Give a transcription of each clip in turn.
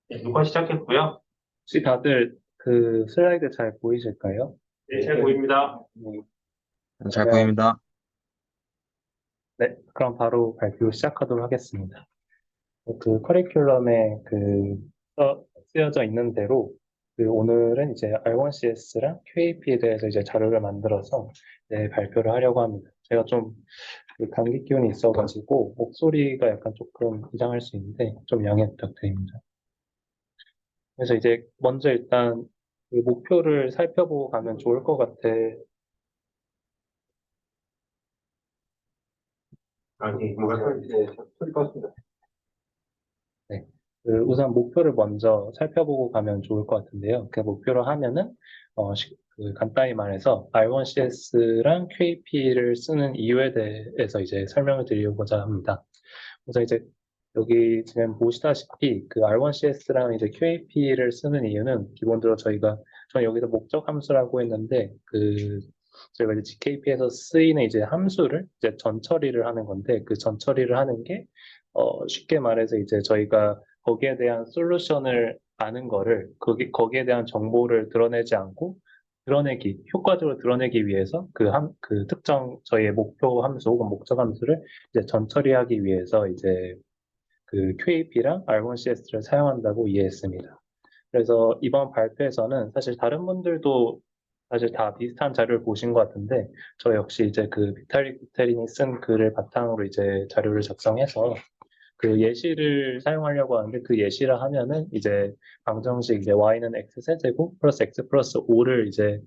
네, 녹화 시작했고요. 혹시 다들 그 슬라이드 잘 보이실까요? 네, 잘 보입니다. 네, 잘 그러면 보입니다. 네, 그럼 바로 발표 시작하도록 하겠습니다. 그 커리큘럼에 쓰여져 있는 대로 오늘은 이제 R1CS랑 QAP에 대해서 이제 자료를 만들어서 발표를 하려고 합니다. 제가 좀 감기 기운이 있어가지고 목소리가 약간 조금 이상할 수 있는데 좀 양해 부탁드립니다. 그래서 이제 먼저 일단 그 목표를 살펴보고 가면 좋을 것 같아. 네, 뭐가 소리 껐습니다. 네. 우선 목표를 먼저 살펴보고 가면 좋을 것 같은데요. 그 목표로 하면은, 간단히 말해서 R1CS랑 QAP를 쓰는 이유에 대해서 이제 설명을 드리고자 합니다. 그래서 이제 여기 지금 보시다시피 그 R1CS랑 이제 QAP를 쓰는 이유는 기본적으로 저는 여기서 목적 함수라고 했는데, 저희가 이제 GKP에서 쓰이는 이제 함수를 이제 전처리를 하는 건데, 그 전처리를 하는 게 쉽게 말해서 이제 저희가 거기에 대한 솔루션을 아는 거를 거기에 대한 정보를 드러내지 않고 효과적으로 드러내기 위해서 그 특정 저희의 목표 함수 혹은 목적 함수를 이제 전처리하기 위해서 이제 그 QAP랑 R1CS를 사용한다고 이해했습니다. 그래서 이번 발표에서는 사실 다른 분들도 사실 다 비슷한 자료를 보신 것 같은데 저 역시 이제 그 비탈릭 부테린이 쓴 글을 바탕으로 이제 자료를 작성해서 그 예시를 사용하려고 하는데 그 예시를 하면은 이제 방정식 이제 y는 x 세제곱 플러스 x 플러스 5를 이제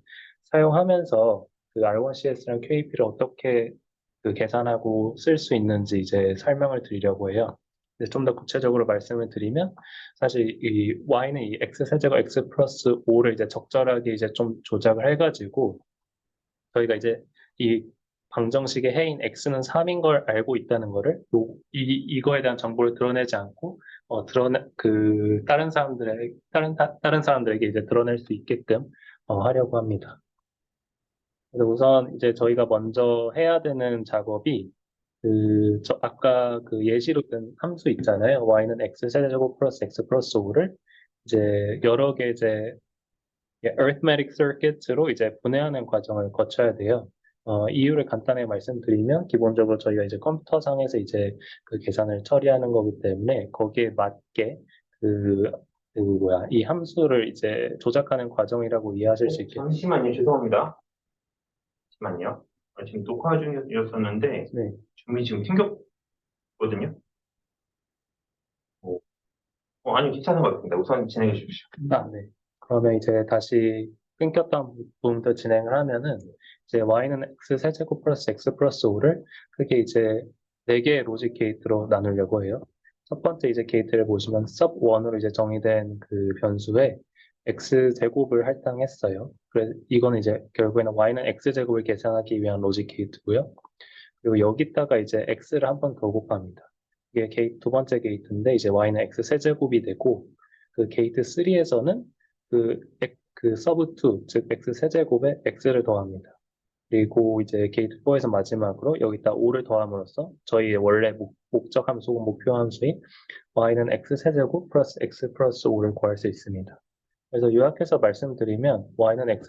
사용하면서 그 R1CS랑 QAP를 어떻게 그 계산하고 쓸 수 있는지 이제 설명을 드리려고 해요. 좀 더 구체적으로 말씀을 드리면 사실 이 y는 이 x 세제곱 x 플러스 5를 이제 적절하게 이제 좀 조작을 해가지고 저희가 이제 이 방정식의 해인 x는 3인 걸 알고 있다는 거를 이거에 대한 정보를 드러내지 않고 다른 사람들에게 이제 드러낼 수 있게끔 하려고 합니다. 그래서 우선 이제 저희가 먼저 해야 되는 작업이 아까 그 예시로 든 함수 있잖아요. y는 x 세제곱 플러스 x 플러스 5를 이제 여러 개 이제 arithmetic circuit로 이제 분해하는 과정을 거쳐야 돼요. 이유를 간단하게 말씀드리면 기본적으로 저희가 이제 컴퓨터상에서 이제 그 계산을 처리하는 거기 때문에 거기에 맞게 그, 이 함수를 이제 조작하는 과정이라고 이해하실 수 있겠죠. 잠시만요, 죄송합니다. 잠시만요. 지금 녹화 중이었었는데, 네. 줌이 지금 튕겼거든요. 아니, 괜찮은 것 같습니다. 우선 진행해 주십시오. 네. 그러면 이제 다시 끊겼던 부분부터 진행을 하면은 이제 y는 x 세제곱 플러스 x 플러스 5를 크게 이제 4개의 로직 게이트로 나누려고 해요. 첫 번째 이제 게이트를 보시면 sub1으로 이제 정의된 그 변수에 x 제곱을 할당했어요. 그래서 이거는 이제 결국에는 y는 x 제곱을 계산하기 위한 로직 게이트고요. 그리고 여기다가 이제 x를 한 번 더 곱합니다. 이게 두 번째 게이트인데 이제 y는 x 세제곱이 되고 그 게이트 3에서는 그 서브 2, 즉 x 세제곱에 x를 더합니다. 그리고 이제 게이트 4에서 마지막으로 여기다 5를 더함으로써 저희의 원래 목적 함수, 목표 함수인 y는 x 세제곱 플러스 x 플러스 5를 구할 수 있습니다. 그래서 요약해서 말씀드리면 y는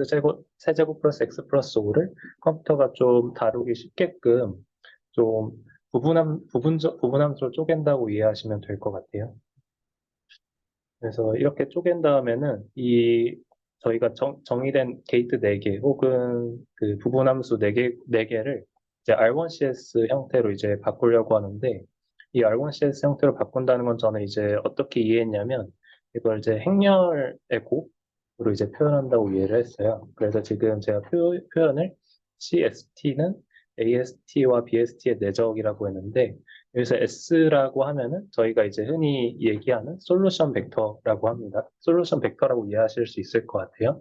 세제곱 플러스 x 플러스 5를 컴퓨터가 좀 다루기 쉽게끔 좀 부분함수로 쪼갠다고 이해하시면 될 것 같아요. 그래서 이렇게 쪼갠 다음에는 저희가 정의된 게이트 4개 혹은 그 부분함수 4개를 이제 R1CS 형태로 이제 바꾸려고 하는데 이 R1CS 형태로 바꾼다는 건 저는 이제 어떻게 이해했냐면 이걸 이제 행렬의 곱으로 이제 표현한다고 이해를 했어요. 그래서 지금 제가 표현을 CST는 AST와 BST의 내적이라고 했는데 여기서 S라고 하면은 저희가 이제 흔히 얘기하는 솔루션 벡터라고 합니다. 솔루션 벡터라고 이해하실 수 있을 것 같아요.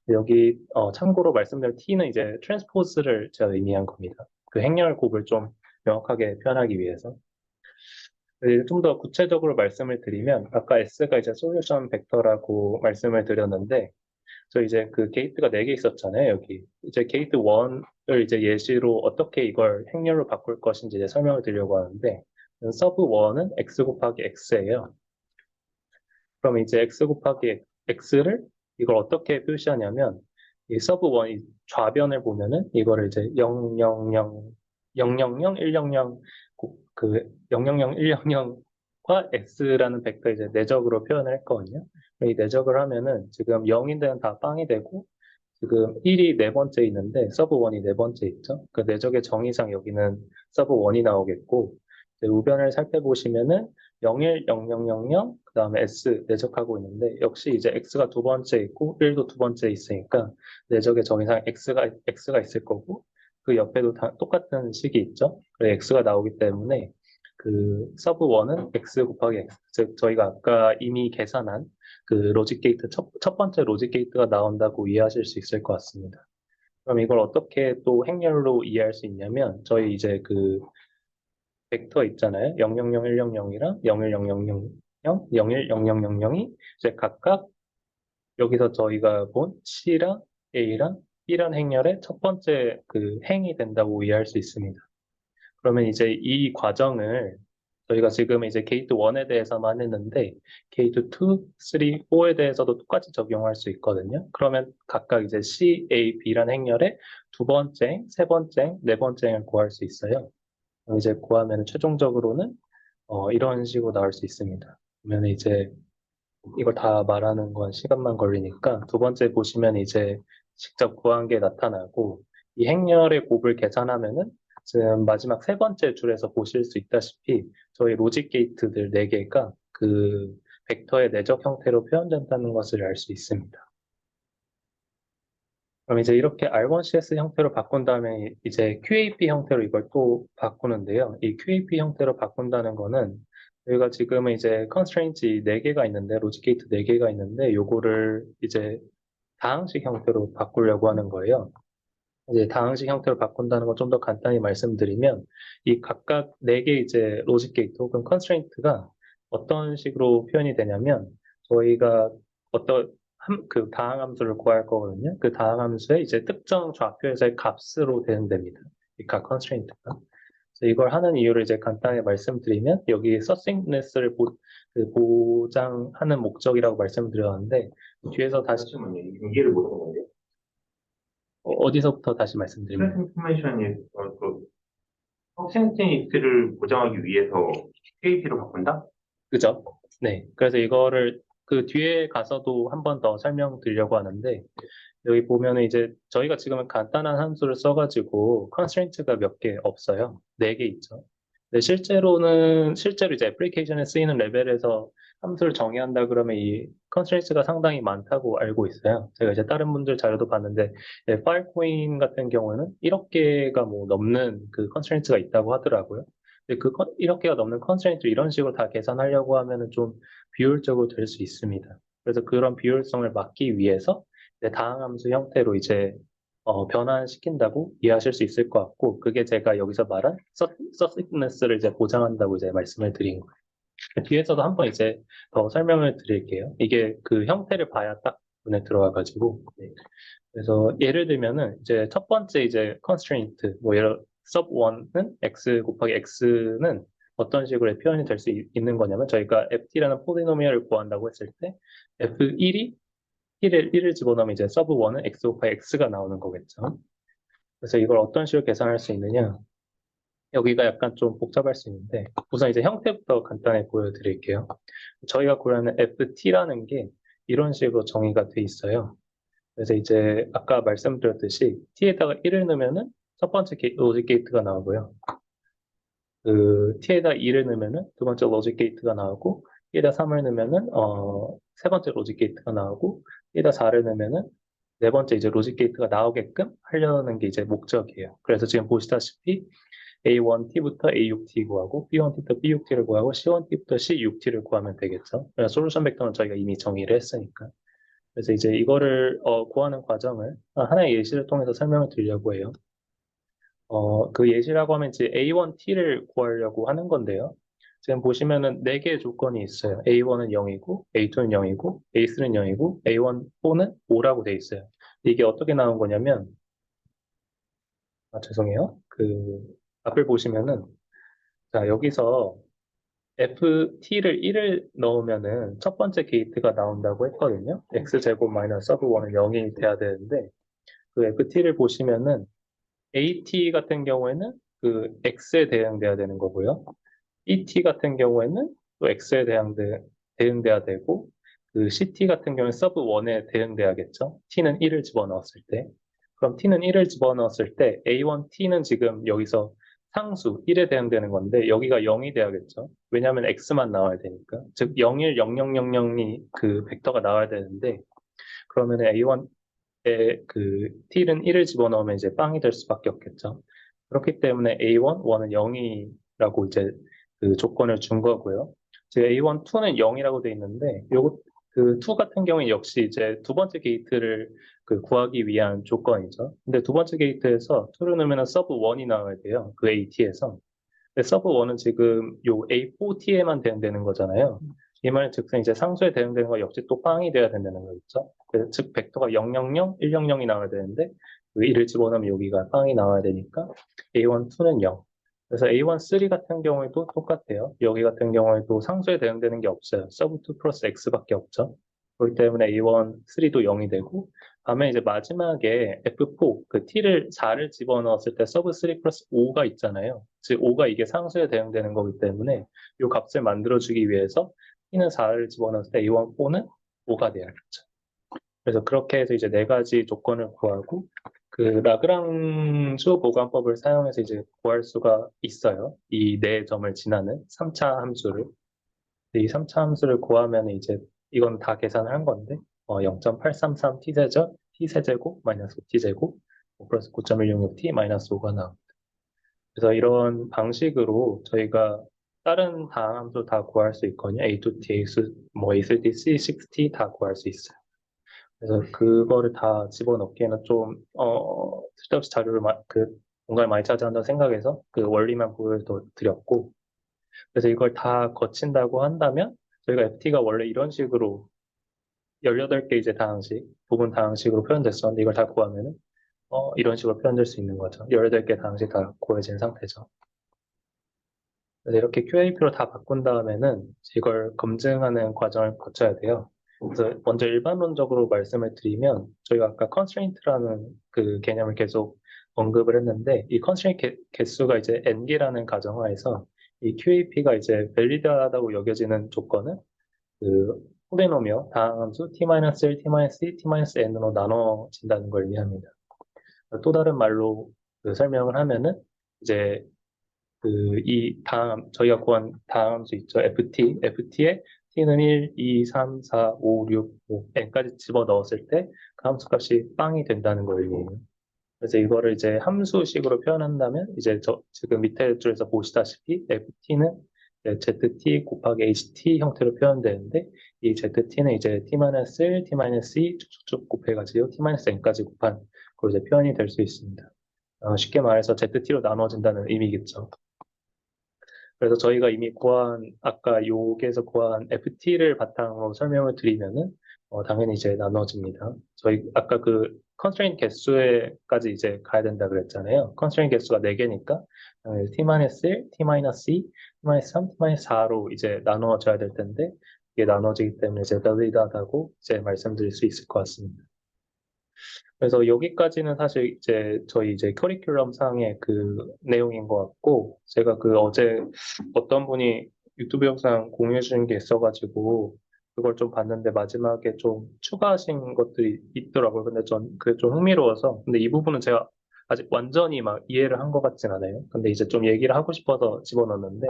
여기 참고로 말씀드린 T는 이제 트랜스포즈를 제가 의미한 겁니다. 그 행렬 곱을 좀 명확하게 표현하기 위해서. 좀 더 구체적으로 말씀을 드리면 아까 S가 이제 솔루션 벡터라고 말씀을 드렸는데 저 이제 그 게이트가 4개 있었잖아요, 여기. 이제 게이트 1을 이제 예시로 어떻게 이걸 행렬로 바꿀 것인지 이제 설명을 드리려고 하는데, 서브 1은 x 곱하기 x예요. 그럼 이제 x 곱하기 x를 이걸 어떻게 표시하냐면 이 서브 원이 좌변을 보면은 이거를 이제 000, 000, 100, 그 000, 100과 x라는 벡터 이제 내적으로 표현을 했거든요. 이 내적을 하면은 지금 0인 데는 다 빵이 되고 지금 1이 네 번째 있는데 서브 원이 네 번째 있죠. 그 내적의 정의상 여기는 서브 원이 나오겠고 이제 우변을 살펴보시면은 01, 0000, 그 다음에 S 내적하고 있는데 역시 이제 X가 두 번째 있고 1도 두 번째 있으니까 내적의 정의상 X가 있을 거고 그 옆에도 다 똑같은 식이 있죠. 그래서 X가 나오기 때문에 그 서브 원은 X 곱하기 X, 즉 저희가 아까 이미 계산한 그 로직 게이트 첫 번째 로직 게이트가 나온다고 이해하실 수 있을 것 같습니다. 그럼 이걸 어떻게 또 행렬로 이해할 수 있냐면 저희 이제 그 벡터 있잖아요. 000, 100이랑 01000, 01000이 이제 각각 여기서 저희가 본 C랑 A랑 B란 행렬의 첫 번째 그 행이 된다고 이해할 수 있습니다. 그러면 이제 이 과정을 저희가 지금 이제 게이트 1에 대해서만 했는데 게이트 2, 3, 4에 대해서도 똑같이 적용할 수 있거든요. 그러면 각각 이제 C, A, B란 행렬의 두 번째, 세 번째, 네 번째를 구할 수 있어요. 그럼 이제 구하면 최종적으로는 이런 식으로 나올 수 있습니다. 그러면 이제 이걸 다 말하는 건 시간만 걸리니까 두 번째 보시면 이제 직접 구한 게 나타나고 이 행렬의 곱을 계산하면은 지금 마지막 세 번째 줄에서 보실 수 있다시피 저희 로직 게이트들 네개가 그 벡터의 내적 형태로 표현된다는 것을 알 수 있습니다. 그럼 이제 이렇게 R1CS 형태로 바꾼 다음에 이제 QAP 형태로 이걸 또 바꾸는데요. 이 QAP 형태로 바꾼다는 거는 저희가 지금은 이제 constraints 4개가 있는데, 로직 게이트 4개가 있는데, 요거를 이제 다항식 형태로 바꾸려고 하는 거예요. 이제 다항식 형태로 바꾼다는 거 좀 더 간단히 말씀드리면, 이 각각 4개 이제 로직 게이트 혹은 constraint가 어떤 식으로 표현이 되냐면, 저희가 어떤 그 다항 함수를 구할 거거든요. 그 다항 함수의 이제 특정 좌표에서의 값으로 되는 이 각 constraint가. 그래서 이걸 하는 이유를 이제 간단히 말씀드리면, 여기 succinctness를 그 보장하는 목적이라고 말씀드렸는데, 뒤에서 다시 잠시만요. 이해를 못했는데. 어디서부터 다시 말씀드립니까? 플랫 인포메이션이 그 퍼센테이지를 보장하기 위해서 KP로 바꾼다? 그죠? 네. 그래서 이거를 그 뒤에 가서도 한 번 더 설명드리려고 하는데, 여기 보면은 이제 저희가 지금은 간단한 함수를 써가지고 constraint가 몇 개 없어요. 4개 있죠. 근데 실제로 이제 애플리케이션에 쓰이는 레벨에서 함수를 정의한다 그러면 이 constraints가 상당히 많다고 알고 있어요. 제가 이제 다른 분들 자료도 봤는데, 파일코인 같은 경우는 1억 개가 뭐 넘는 그 constraints가 있다고 하더라고요. 근데 그 1억 개가 넘는 constraint를 이런 식으로 다 계산하려고 하면은 좀 비효율적으로 될 수 있습니다. 그래서 그런 비효율성을 막기 위해서 다항함수 형태로 이제 변환시킨다고 이해하실 수 있을 것 같고, 그게 제가 여기서 말한 서식네스를 이제 보장한다고 이제 말씀을 드린 거예요. 뒤에서도 한번 이제 더 설명을 드릴게요. 이게 그 형태를 봐야 딱 눈에 들어와가지고. 네. 그래서 예를 들면은 이제 첫 번째 이제 constraint, 뭐 예를 sub 1은 x 곱하기 x는 어떤 식으로 표현이 될 수 있는 거냐면 저희가 ft라는 포리노미얼을 구한다고 했을 때 f1이 1을 집어넣으면 이제 서브 1은 x 곱하기 x가 나오는 거겠죠. 그래서 이걸 어떤 식으로 계산할 수 있느냐? 여기가 약간 좀 복잡할 수 있는데 우선 이제 형태부터 간단히 보여드릴게요. 저희가 구하는 ft라는 게 이런 식으로 정의가 돼 있어요. 그래서 이제 아까 말씀드렸듯이 t에다가 1을 넣으면은 첫 번째 로직 게이트가 나오고요. 그 t에다 2를 넣으면은 두 번째 로직 게이트가 나오고 t에다 3을 넣으면은 세 번째 로직 게이트가 나오고 t에다 4를 넣으면은 네 번째 이제 로직 게이트가 나오게끔 하려는 게 이제 목적이에요. 그래서 지금 보시다시피 A1T부터 A6T 구하고 B1T부터 B6T를 구하고 C1T부터 C6T를 구하면 되겠죠. 솔루션 벡터는 저희가 이미 정의를 했으니까. 그래서 이제 이거를 구하는 과정을 하나의 예시를 통해서 설명을 드리려고 해요. 그 예시라고 하면 이제 A1T를 구하려고 하는 건데요. 지금 보시면은 4개의 조건이 있어요. A1은 0이고, A2는 0이고, A3는 0이고, A1, 4는 5라고 돼 있어요. 이게 어떻게 나온 거냐면, 죄송해요. 그 앞을 보시면은, 자, 여기서 ft를 1을 넣으면은 첫 번째 게이트가 나온다고 했거든요. x제곱 마이너스 서브 1은 0이 돼야 되는데 그 ft를 보시면은 at 같은 경우에는 그 x에 대응돼야 되는 거고요. et 같은 경우에는 또 x에 대응돼야 되고 그 ct 같은 경우는 서브 1에 대응돼야겠죠. t는 1을 집어넣었을 때. 그럼 t는 1을 집어넣었을 때 a1t는 지금 여기서 상수 1에 대응되는 건데 여기가 0이 돼야겠죠. 왜냐하면 x만 나와야 되니까. 즉 0, 1, 0, 0, 0, 0이 그 벡터가 나와야 되는데 그러면 a1에 그 t는 1을 집어넣으면 이제 빵이 될 수밖에 없겠죠. 그렇기 때문에 A1, 1은 0이라고 이제 그 조건을 준 거고요. 이제 A1, 2는 0이라고 돼 있는데 요거 그 2 같은 경우에 역시 이제 두 번째 게이트를 그 구하기 위한 조건이죠. 근데 두 번째 게이트에서 2를 넣으면 서브 1이 나와야 돼요. 그 AT에서. 근데 서브 1은 지금 요 A4T에만 대응되는 거잖아요. 이 말은 즉슨 이제 상수에 대응되는 거 역시 또 빵이 돼야 된다는 거겠죠. 그래서 즉 벡터가 0, 0, 0, 1, 0, 0이 나와야 되는데 그 1을 집어넣으면 여기가 빵이 나와야 되니까 A1, 2는 0. 그래서 A1, 3 같은 경우에도 똑같아요. 여기 같은 경우에도 상수에 대응되는 게 없어요. 서브 2 플러스 X밖에 없죠. 그렇기 때문에 A1, 3도 0이 되고 다음에 이제 마지막에 F4, 그 T를 4를 집어넣었을 때 서브 3 플러스 5가 있잖아요. 즉 5가 이게 상수에 대응되는 거기 때문에 이 값을 만들어주기 위해서 T는 4를 집어넣었을 때 A1, 4는 5가 돼야겠죠. 그래서 그렇게 해서 이제 네 가지 조건을 구하고 그 라그랑주 보관법을 사용해서 이제 구할 수가 있어요. 이 네 점을 지나는 3차 함수를. 이 3차 함수를 구하면 이제 이건 다 계산을 한 건데 0.833 t세제곱 마이너스 5t제곱 플러스 9.166t 마이너스 5가 나옵니다. 그래서 이런 방식으로 저희가 다른 다항 함수 다 구할 수 있거든요. A2t, A3t, C6t 다 구할 수 있어요. 그래서 그거를 다 집어넣기에는 좀 쓸데없이 공간을 많이 차지한다고 생각해서 그 원리만 보여드렸고 그래서 이걸 다 거친다고 한다면 저희가 FT가 원래 이런 식으로 18개 이제 다항식, 부분 다항식으로 표현됐었는데 이걸 다 구하면은 이런 식으로 표현될 수 있는 거죠. 18개 다항식 다 구해진 상태죠. 그래서 이렇게 QAP로 다 바꾼 다음에는 이걸 검증하는 과정을 거쳐야 돼요. 그래서 먼저 일반론적으로 말씀을 드리면 저희가 아까 constraint라는 그 개념을 계속 언급을 했는데 이 constraint 개수가 이제 n개라는 가정하에서 이 QAP가 이제 밸리드하다고 여겨지는 조건은 그 폴리노미어 다항함수 t-1, t-2, t-n으로 나눠진다는 걸 의미합니다. 또 다른 말로 그 설명을 하면은 이제 그 이 다음 저희가 구한 다함수 있죠. FT에 T는 1, 2, 3, 4, 5, 6, 5, n까지 집어 넣었을 때 그 함수 값이 빵이 된다는 걸 의미해요. 그래서 이거를 이제 함수식으로 표현한다면 이제 지금 밑에 줄에서 보시다시피 FT는 ZT 곱하기 HT 형태로 표현되는데 이 ZT는 이제 T-1, T-2 쭉쭉쭉 곱해가지고 T-n까지 곱한 그로 이제 표현이 될 수 있습니다. 쉽게 말해서 ZT로 나눠진다는 의미겠죠. 그래서 저희가 이미 아까 여기에서 구한 FT를 바탕으로 설명을 드리면은, 당연히 이제 나눠집니다. 저희 아까 그 컨스트레인 개수에까지 이제 가야 된다 그랬잖아요. 컨스트레인 개수가 4개니까, T-1, T-2, T-3, T-4로 이제 나눠져야 될 텐데, 이게 나눠지기 때문에 이제 valid하다고 이제 말씀드릴 수 있을 것 같습니다. 그래서 여기까지는 사실 이제 저희 이제 커리큘럼 상의 그 내용인 것 같고, 제가 그 어제 어떤 분이 유튜브 영상 공유해 주신 게 있어가지고, 그걸 좀 봤는데 마지막에 좀 추가하신 것들이 있더라고요. 근데 전 그게 좀 흥미로워서, 근데 이 부분은 제가 아직 완전히 막 이해를 한 것 같진 않아요. 근데 이제 좀 얘기를 하고 싶어서 집어넣었는데,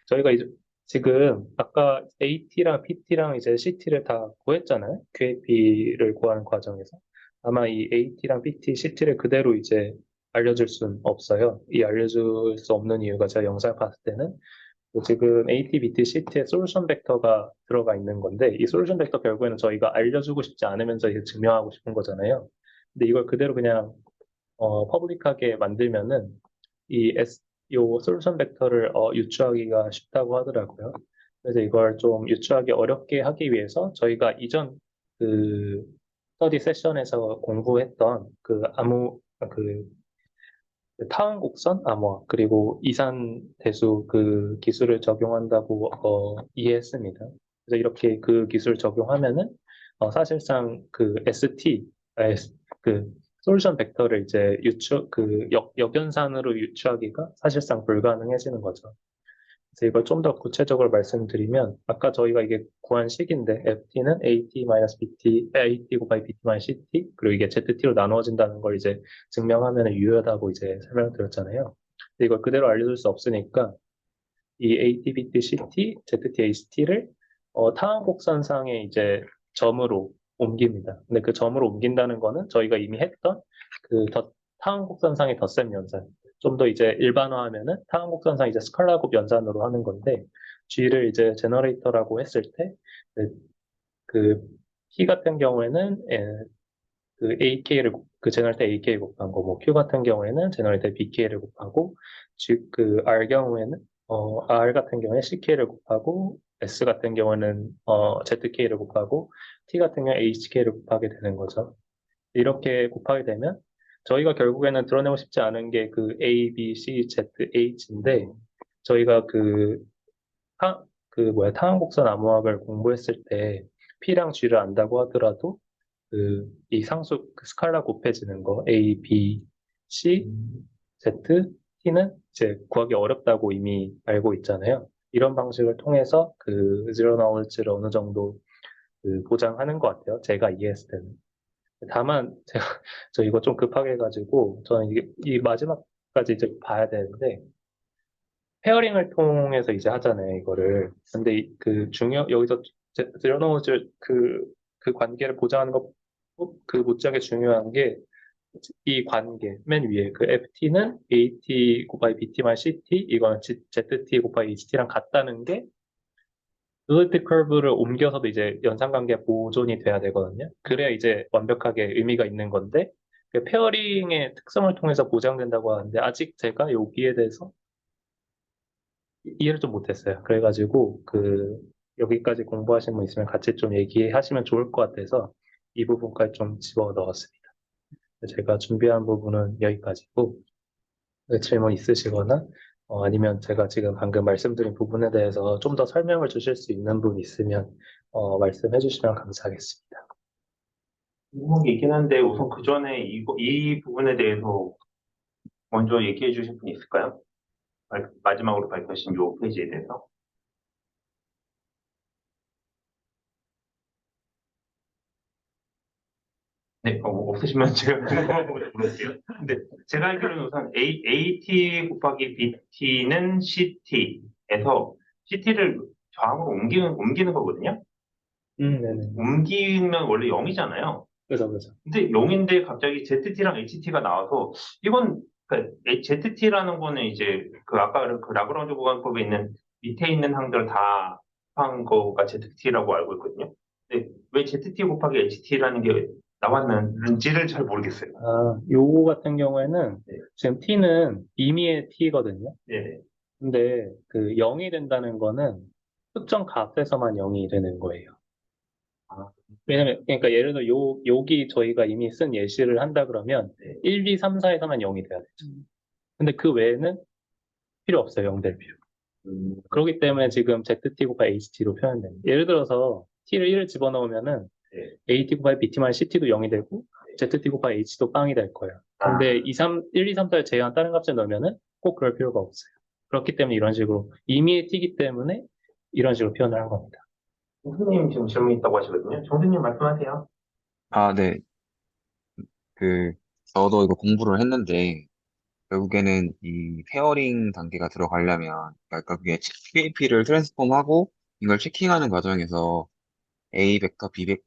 저희가 이제 지금 아까 AT랑 PT랑 이제 CT를 다 구했잖아요. QAP를 구하는 과정에서. 아마 이 AT랑 PT, CT를 그대로 이제 알려줄 수는 없어요. 이 알려줄 수 없는 이유가 제가 영상을 봤을 때는 지금 AT, BT, CT에 솔루션 벡터가 들어가 있는 건데 이 솔루션 벡터 결국에는 저희가 알려주고 싶지 않으면서 이제 증명하고 싶은 거잖아요. 근데 이걸 그대로 그냥 퍼블릭하게 만들면은 요 솔루션 벡터를 유추하기가 쉽다고 하더라고요. 그래서 이걸 좀 유추하기 어렵게 하기 위해서 저희가 이전 그 스터디 세션에서 공부했던 그 타원 곡선 암호화 그리고 이산 대수 그 기술을 적용한다고 이해했습니다. 그래서 이렇게 그 기술 적용하면은 사실상 그 ST 그 솔루션 벡터를 이제 그 역연산으로 유추하기가 사실상 불가능해지는 거죠. 그래서 이걸 좀 더 구체적으로 말씀드리면 아까 저희가 이게 구한 식인데 FT는 AT-BT, AT 곱하기 BT-CT 그리고 이게 ZT로 나누어진다는 걸 이제 증명하면 유효하다고 이제 설명드렸잖아요. 근데 이걸 그대로 알려줄 수 없으니까 이 AT, BT, CT, ZT, HT를 타항곡선상에 이제 점으로 옮깁니다. 근데 그 점으로 옮긴다는 거는 저희가 이미 했던 그 타항곡선상의 덧셈 연산. 좀 더 이제 일반화하면은 타항곡선상 이제 스칼라곱 연산으로 하는 건데 G를 이제 제너레이터라고 했을 때 그 P 같은 경우에는 그 AK를 그 제너레이터 AK 곱한 거, 뭐 Q 같은 경우에는 제너레이터 BK를 곱하고, 즉 그 R 경우에는 R 같은 경우에 CK를 곱하고, S 같은 경우는 ZK를 곱하고, T 같은 경우 HK를 곱하게 되는 거죠. 이렇게 곱하게 되면 저희가 결국에는 드러내고 싶지 않은 게 그 A, B, C, Z, H인데 저희가 그 뭐야 타항곡선 암호학을 공부했을 때 P랑 G를 안다고 하더라도 이 상수 그 스칼라 곱해지는 거 A, B, C, Z, T는 이제 구하기 어렵다고 이미 알고 있잖아요. 이런 방식을 통해서 그 zero knowledge를 어느 정도 그 보장하는 것 같아요. 제가 이해했을 때는. 다만 제가 저 이거 좀 급하게 해가지고 저는 이게 이 마지막까지 이제 봐야 되는데 페어링을 통해서 이제 하잖아요, 이거를. 근데 여기서 zero knowledge 그 관계를 보장하는 것 그 못지않게 중요한 게 이 관계 맨 위에 그 FT는 AT 곱하기 BT만 CT 이거는 ZT 곱하기 HT랑 같다는 게 로yalty 커브를 옮겨서도 이제 연산관계 보존이 돼야 되거든요. 그래야 이제 완벽하게 의미가 있는 건데 그 페어링의 특성을 통해서 보장된다고 하는데 아직 제가 여기에 대해서 이해를 좀 못했어요. 그래가지고 여기까지 공부하신 분 있으면 같이 좀 얘기하시면 좋을 것 같아서 이 부분까지 좀 집어 넣었습니다. 제가 준비한 부분은 여기까지고 질문 있으시거나 아니면 제가 지금 방금 말씀드린 부분에 대해서 좀 더 설명을 주실 수 있는 분 있으면 말씀해 주시면 감사하겠습니다. 궁금한 게 있긴 한데 우선 그 전에 이 부분에 대해서 먼저 얘기해 주실 분 있을까요? 마지막으로 밝혀진 요 페이지에 대해서. 네, 없으시면 제가 궁금한 거 물어볼게요. 근데 제가 알기로는 우선 AT 곱하기 BT는 CT에서 CT를 좌우로 옮기는 거거든요. 네네. 옮기면 원래 0이잖아요. 그래서. 근데 0인데 갑자기 ZT랑 HT가 나와서 이건 ZT라는 거는 이제 그 아까 그 라그랑주 보관법에 있는 밑에 있는 항들 다 한 거가 ZT라고 알고 있거든요. 근데 왜 ZT 곱하기 HT라는 게 나왔는지를 잘 모르겠어요. 요거 같은 경우에는 네, 지금 t는 임의의 t거든요. 네, 근데 그 0이 된다는 거는 특정 값에서만 0이 되는 거예요. 아, 왜냐면, 그러니까 예를 들어 여기 저희가 이미 쓴 예시를 한다 그러면 네. 1, 2, 3, 4에서만 0이 돼야 되죠. 근데 그 외에는 필요 없어요. 0 될 필요. 음, 그렇기 때문에 지금 ZT 곱하기 HT로 표현됩니다. 예를 들어서 T를 1을 집어넣으면은 네. AT 곱하기 BT만 CT도 0이 되고 ZT 곱하기 H도 빵이 될 거예요. 아, 근데 1, 2, 3, 4를 제외한 다른 값을 넣으면은 꼭 그럴 필요가 없어요. 그렇기 때문에 이런 식으로 임의의 T이기 때문에 이런 식으로 표현을 한 겁니다. 선생님 지금 질문 있다고 하시거든요. 정수님 말씀하세요. 아, 네. 그, 저도 이거 공부를 했는데, 결국에는 이 페어링 단계가 들어가려면, 그러니까 그게 PAP를 트랜스폼하고, 이걸 체킹하는 과정에서 A 벡터, B 벡터,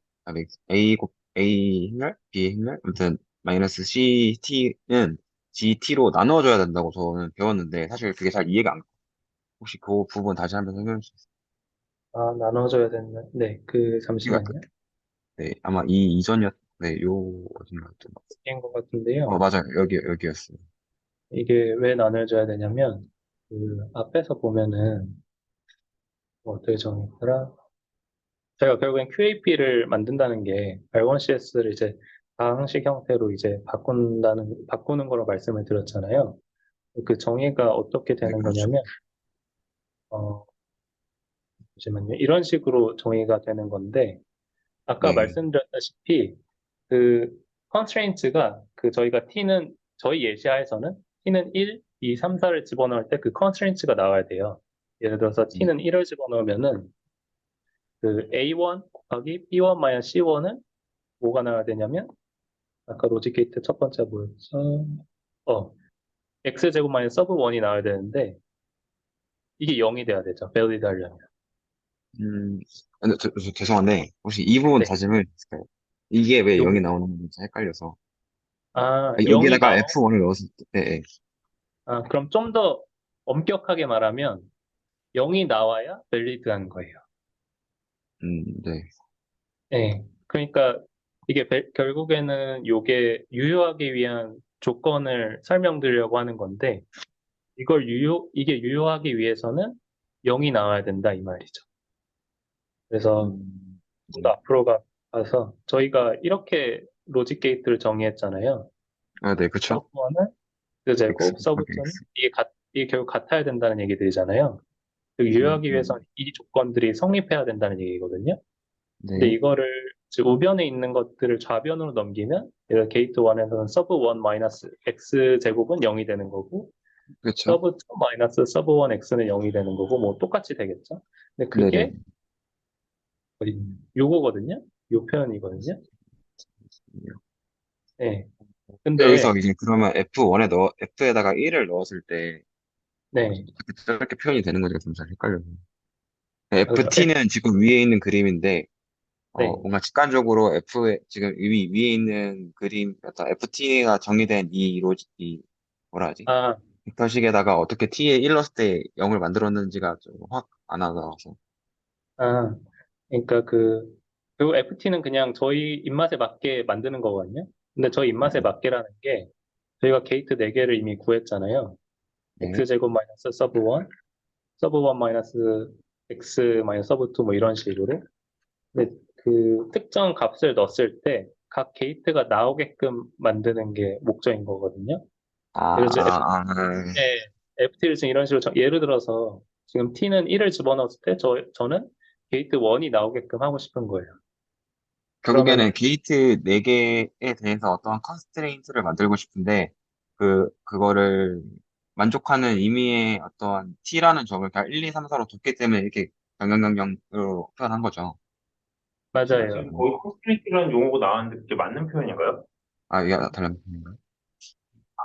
A 행렬, B 행렬, 아무튼 마이너스 CT는 GT로 나누어줘야 된다고 저는 배웠는데, 사실 그게 잘 이해가 안 가요. 혹시 그 부분 다시 한번 설명해 주세요. 나눠줘야 되는, 네, 그러니까 잠시만요. 네, 아마 이 이전이었, 네, 요, 어딘가. 인것 같은데요. 맞아요. 여기였어요. 이게 왜 나눠줘야 되냐면, 앞에서 보면은, 어떻게 정했더라? 제가 결국엔 QAP를 만든다는 게 R1CS를 이제 가항식 형태로 이제 바꾸는 거로 말씀을 드렸잖아요. 그 정의가 어떻게 네, 되는 그렇죠. 거냐면, 어, 잠시만요. 이런 식으로 정의가 되는 건데, 아까 네, 말씀드렸다시피, 그 constraints가 저희 예시하에서는 t는 1, 2, 3, 4를 집어넣을 때 그 constraints가 나와야 돼요. 예를 들어서 네, t는 1을 집어넣으면은 그 a1 곱하기 b1 c1은 뭐가 나와야 되냐면 아까 로직 게이트 첫 번째 뭐였죠? 어, x제곱 마이너스 서브 1이 나와야 되는데 이게 0이 돼야 되죠. valid 하려면. 음, 근데 죄송한데, 혹시 이 부분 네. 다짐을 했을까요? 이게 왜 0이 요거. 나오는 건지 헷갈려서. 아, 아, 0이 여기에다가 나와. F1을 넣었을 때, 네, 네. 그럼 좀 더 엄격하게 말하면 0이 나와야 valid한 거예요. 네. 네. 그러니까 이게 결국에는 요게 유효하기 위한 조건을 설명드리려고 하는 건데 이게 유효하기 위해서는 0이 나와야 된다 이 말이죠. 그래서 좀 더 네. 앞으로 가서 저희가 이렇게 로직 게이트를 정의했잖아요. 아, 네, 그쵸? 서브1은 그 X 제곱, 곱하기 서브2는 X. 이게 결국 같아야 된다는 얘기들이잖아요. 그 유효하기 위해서는 이 조건들이 성립해야 된다는 얘기거든요. 근데 네, 이거를 즉 우변에 있는 것들을 좌변으로 넘기면 예를 게이트 1에서는 서브 1 마이너스 x 제곱은 0이 되는 거고 그쵸? 서브 2 마이너스 서브 1 x는 0이 되는 거고 뭐 똑같이 되겠죠. 근데 네네. 그게 요거거든요. 요 표현이거든요. 네. 여기서 근데 이제 그러면 F에다가 1을 넣었을 때, 네. 저렇게 표현이 되는 거니까 좀 잘 헷갈려요. 그렇죠. FT는 지금 위에 있는 그림인데, 네. 뭔가 직관적으로 지금 위에 있는 그림, 어떤 FT가 정의된 뭐라 하지? 아, 벡터식에다가 어떻게 T에 1 넣었을 때 0을 만들었는지가 좀 확 안 와닿아서. 아, 그러니까 그 FT는 그냥 저희 입맛에 맞게 만드는 거거든요. 근데 저희 입맛에 네, 맞게라는 게 저희가 게이트 4개를 이미 구했잖아요. 네. x제곱 마이너스 서브 1, 서브 1 마이너스 x 마이너스 서브 2 뭐 이런 식으로. 근데 그 특정 값을 넣었을 때 각 게이트가 나오게끔 만드는 게 목적인 거거든요. 그래서 네. FT를 지금 이런 식으로 예를 들어서 지금 t는 1을 집어넣었을 때 저는 게이트 1이 나오게끔 하고 싶은 거예요. 그러면은 결국에는 게이트 4개에 대해서 어떤 컨스트레인트를 만들고 싶은데, 그거를 만족하는 의미의 어떤 T라는 점을 그냥 1, 2, 3, 4로 뒀기 때문에 이렇게 경영경영으로 표현한 거죠. 맞아요. 지금 거의 컨스트레인트라는 용어가 나왔는데 그게 맞는 표현인가요? 아, 이게 다른 건가요?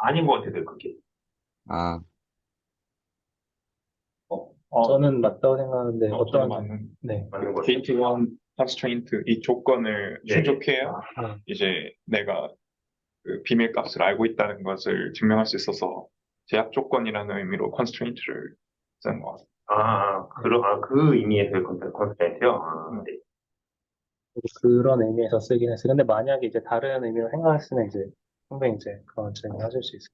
아닌 것 같아요, 그게. 아, 저는 맞다고 생각하는데 저도 어떤 점? 맞는 네. 맞는 것 같아요. 게이트 원 constraint 이 조건을 네. 충족해야 네. 이제 내가 그 비밀 값을 알고 있다는 것을 증명할 수 있어서 제약 조건이라는 의미로 constraint를 쓰는 것 같아요. 그 의미에서의 컨스트레인트요? 네. 그런 의미에서 쓰긴 했어요. 근데 만약에 이제 다른 의미로 생각했으면 이제 충분히 이제 그런 질문을 하실 수 있어요.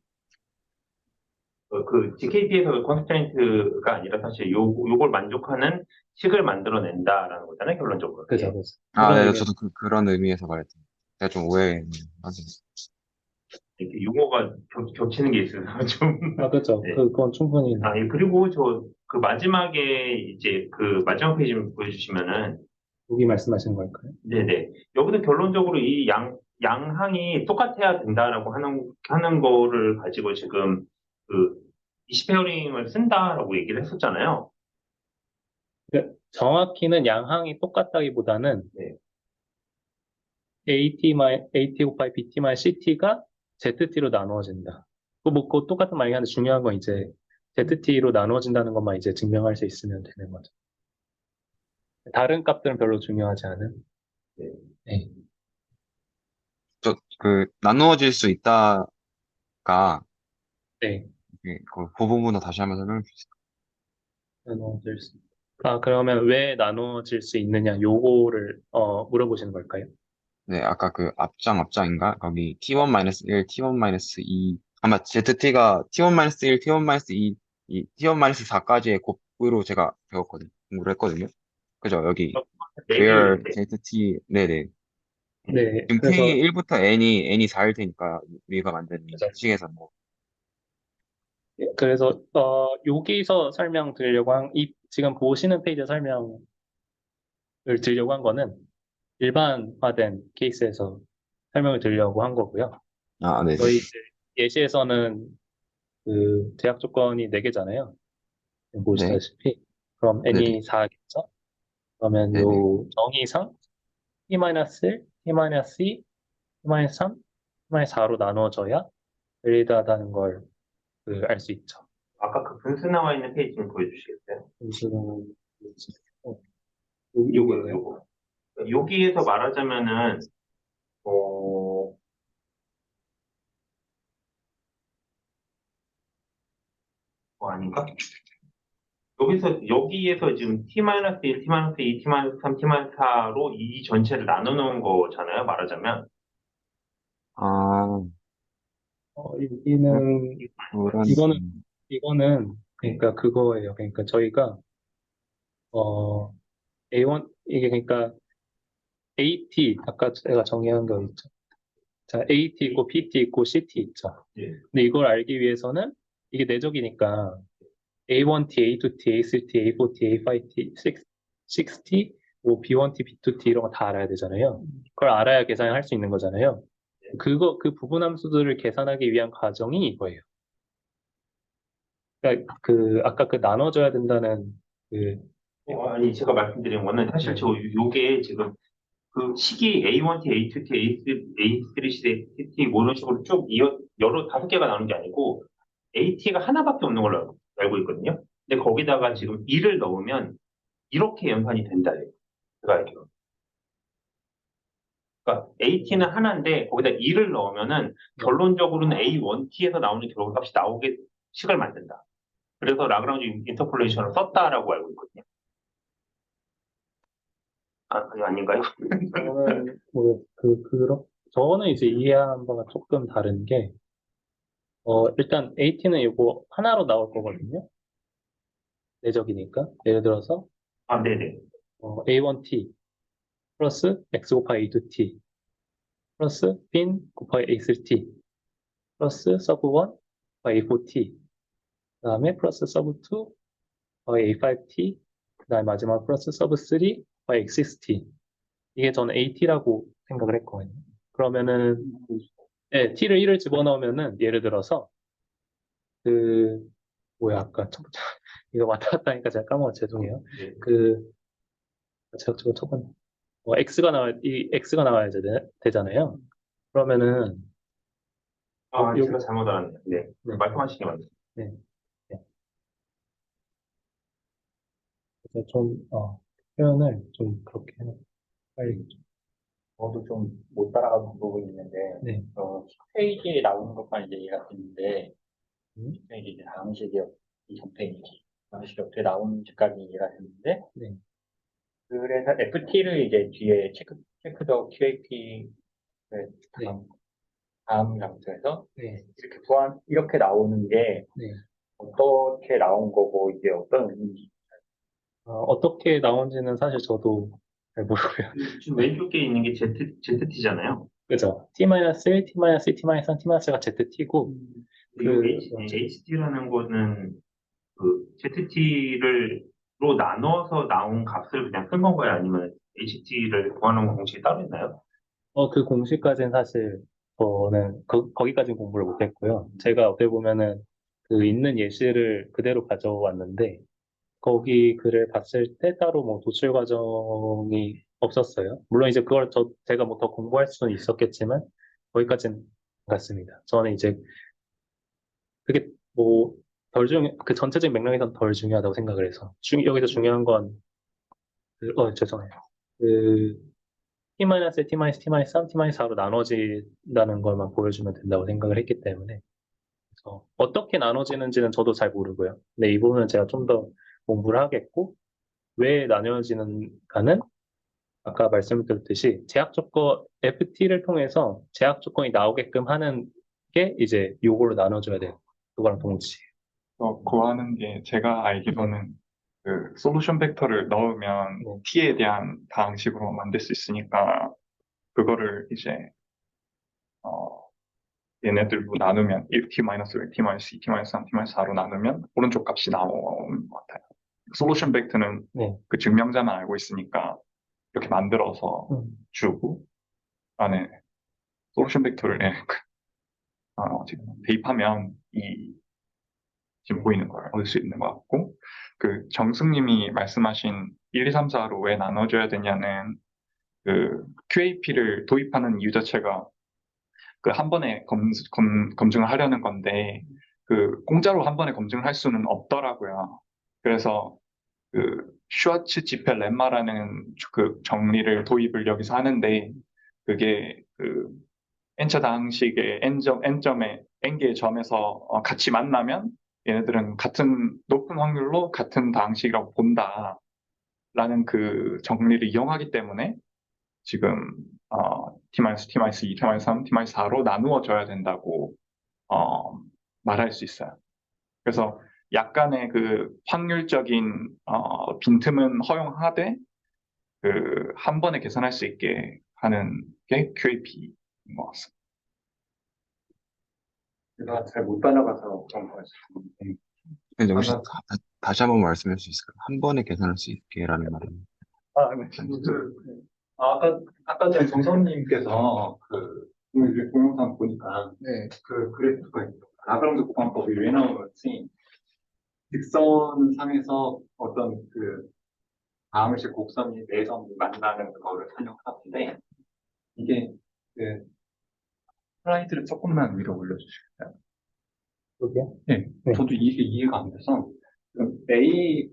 GKP에서 컨스트레인트가 아니라 사실 요걸 만족하는 식을 만들어낸다라는 거잖아요, 결론적으로. 그죠, 예. 그죠. 아, 그런 네, 의미. 저도 그런 의미에서 말했죠. 제가 좀 오해했네. 이렇게 용어가 겹치는 게 있어서 좀. 그죠. 네. 그건 충분히. 네. 예, 그리고 그 마지막에 이제 그 마지막 페이지 좀 보여주시면은, 여기 말씀하신 걸까요? 네네. 여기서 결론적으로 이 양항이 똑같아야 된다라고 하는 거를 가지고 지금 그 이시페어링을 쓴다라고 얘기를 했었잖아요. 정확히는 양항이 똑같다기보다는 네. AT 곱하기 BT CT가 ZT로 나누어진다. 그거 똑같은 말이긴 한데 중요한 건 이제 ZT로 나누어진다는 것만 이제 증명할 수 있으면 되는 거죠. 다른 값들은 별로 중요하지 않은. 네. 네. 나누어질 수 있다가, 네. 그 부분을 다시 한번 설명해 주세요. 나누어질 수. 그러면 왜 나누어질 수 있느냐, 요거를, 물어보시는 걸까요? 네, 아까 그 앞장인가? 거기 T1-1, T1-2, 아마 ZT가 T1-1, T1-2, T1-4까지의 곱으로 제가 배웠거든요. 공부를 했거든요. 그죠? 여기 네 where 개인데. ZT, 네네. 네, 지금 그래서 K1부터 N이 4일 테니까 우리가 만든 이 그죠. 식에서 뭐 그래서 여기서 설명드리려고 지금 보시는 페이지 설명을 드리려고 한 거는 일반화된 케이스에서 설명을 드리려고 한 거고요. 아, 네네. 저희 이제 예시에서는 그 제약 조건이 4개잖아요. 네. 보시다시피. 그럼 네네. n이 4겠죠? 그러면 네네. 요 정의상 t-1, t-2, t-3, t-4로 나누어져야 밸리드하다는 걸 알 수 있죠. 아까 그 분수 나와 있는 페이지 좀 보여주시겠어요? 무슨 요거요, 요거예요? 요거. 여기에서 말하자면은, 어, 아닌가? 여기에서 지금 T-1, T-2, T-3, T-4로 이 전체를 나눠놓은 거잖아요, 말하자면. 아, 여기는 그런, 이거는 이거는 그러니까 그거예요. 그러니까 저희가 A1 이게 그러니까 AT 아까 제가 정의한 거 있죠. 자, AT 있고 PT 있고 CT 있죠. 예. 근데 이걸 알기 위해서는 이게 내적이니까 A1T, A2T, A3T, A4T, A5T, 6T, 뭐 B1T, B2T 이런 거 다 알아야 되잖아요. 그걸 알아야 계산을 할 수 있는 거잖아요. 그 부분 함수들을 계산하기 위한 과정이 이거예요. 그러니까 아까 그 나눠줘야 된다는 그 아니, 제가 말씀드린 거는 사실 네. 요게 지금 그 식이 A1T, A2T, A3, T 뭐 이런 식으로 쭉 여러 5개가 나오는 게 아니고 AT가 하나밖에 없는 걸로 알고 있거든요. 근데 거기다가 지금 2를 넣으면 이렇게 연산이 된다예요. 제가 알기로. 그러니까 AT는 하나인데 거기다 2를 넣으면은 결론적으로는 A1T에서 나오는 결과값이 나오게 식을 만든다. 그래서 라그랑주 인터폴레이션을 썼다라고 알고 있거든요. 그게 아닌가요? 저는 저는 이제 이해한 바가 조금 다른 게 일단 AT는 이거 하나로 나올 거거든요. 내적이니까. 예를 들어서 네네. A1T 플러스 X 곱하기 A2T 플러스 빈 곱하기 A3T 플러스 서브 1 곱하기 A4T 그다음에 플러스 서브 2 곱하기 A5T 그다음에 마지막 플러스 서브 3 곱하기 X6T 이게 저는 AT라고 생각을 했거든요. 그러면은 네, T를 1을 집어넣으면은 예를 들어서 그 뭐야 아까 이거 왔다 갔다 하니까 제가 까먹어 죄송해요. 네. 제가 저거 첫 번째 X가 나와야 되잖아요. 그러면은 여기 제가 잘못 알았네요. 네. 네, 말씀하신 게 맞네요. 네, 네. 그래서 좀 표현을 좀 그렇게 빨리 저도 좀 못 따라가는 부분이 있는데, 네, 10페이지에 나오는 것만 이제 이해가 되는데, 음, 10페이지 이제 다음식이, 전 페이지. 다음식이 어떻게 나오는지까지 이해가 되는데, 네, 그래서 FT를 이제 뒤에 체크더 QAP를 네, 다음 장소에서 네, 이렇게 나오는 게 네. 어떻게 나온 거고, 이게 어떤 의미인지. 어떻게 나온지는 사실 저도 잘 모르고요. 지금 왼쪽에 있는 게 ZT잖아요. 그죠? T-1, T-2, T-3, T-4가 ZT고 HT라는 거는 그 ZT로 나눠서 나온 값을 그냥 쓴 건가요? 아니면 HT를 구하는 공식이 따로 있나요? 그 공식까지는 사실 저는 거기까지는 공부를 못했고요. 제가 어떻게 보면은 그 있는 예시를 그대로 가져왔는데 거기 글을 봤을 때 따로 뭐 도출 과정이 없었어요. 물론 이제 그걸 제가 뭐 더 공부할 수는 있었겠지만 거기까지는 갔습니다. 저는 이제 그게 뭐 그 전체적인 맥락에선 덜 중요하다고 생각을 해서 여기서 중요한 건 죄송해요. 그 T-1, T-3, T-4로 나눠진다는 것만 보여주면 된다고 생각을 했기 때문에 그래서 어떻게 나눠지는지는 저도 잘 모르고요. 근데 이 부분은 제가 좀 더 공부를 하겠고 왜 나뉘어지는가는 아까 말씀드렸듯이 제약 조건 FT를 통해서 제약 조건이 나오게끔 하는 게 이제 요걸로 나눠줘야 돼요. 그거랑 동시에. 구하는 게 제가 알기로는 그 솔루션 벡터를 넣으면 네. t에 대한 다항식으로 만들 수 있으니까 그거를 이제 얘네들로 나누면 1t-1, t-2, t-3, t-4로 나누면 오른쪽 값이 나오는 것 같아요. 솔루션 벡터는 네. 그 증명자만 알고 있으니까 이렇게 만들어서 음. 주고 안에 솔루션 벡터를 지금 대입하면 이 지금 보이는 걸 얻을 수 있는 것 같고, 그 정승님이 말씀하신 1, 2, 3, 4로 왜 나눠줘야 되냐는 그 QAP를 도입하는 이유 자체가 그 한 번에 검증을 하려는 건데 그 공짜로 한 번에 검증을 할 수는 없더라고요. 그래서 그 슈와츠 지페 렘마라는 그 정리를 도입을 여기서 하는데 그게 그 n차 방식의 n점의 n개의 점에서 같이 만나면 얘네들은 같은 높은 확률로 같은 방식이라고 본다라는 그 정리를 이용하기 때문에 지금 T-2, T-2, T-3, T-4로 나누어져야 된다고 말할 수 있어요. 그래서 약간의 그 확률적인 빈틈은 허용하되 그 한 번에 계산할 수 있게 하는 게 QAP인 것 같습니다. 제가 잘 못 따라가서 그런 거였어요. 근데 혹시 아마- 다시 한번 말씀해 주실 수 있을까요? 한 번에 계산할 수 있게라는 말은. 네. 아까 전에 정선님께서 그 동영상 보니까 그 그래프가 라그랑드 보관법이 왜 나오는지 직선상에서 어떤 그 다음식 곡선이 내선이 만나는 거를 설명하는데 이게 그 슬라이드를 조금만 위로 올려주실까요? 여기요? 네, 네. 저도 이게 이해가 안 돼서 그럼 A1,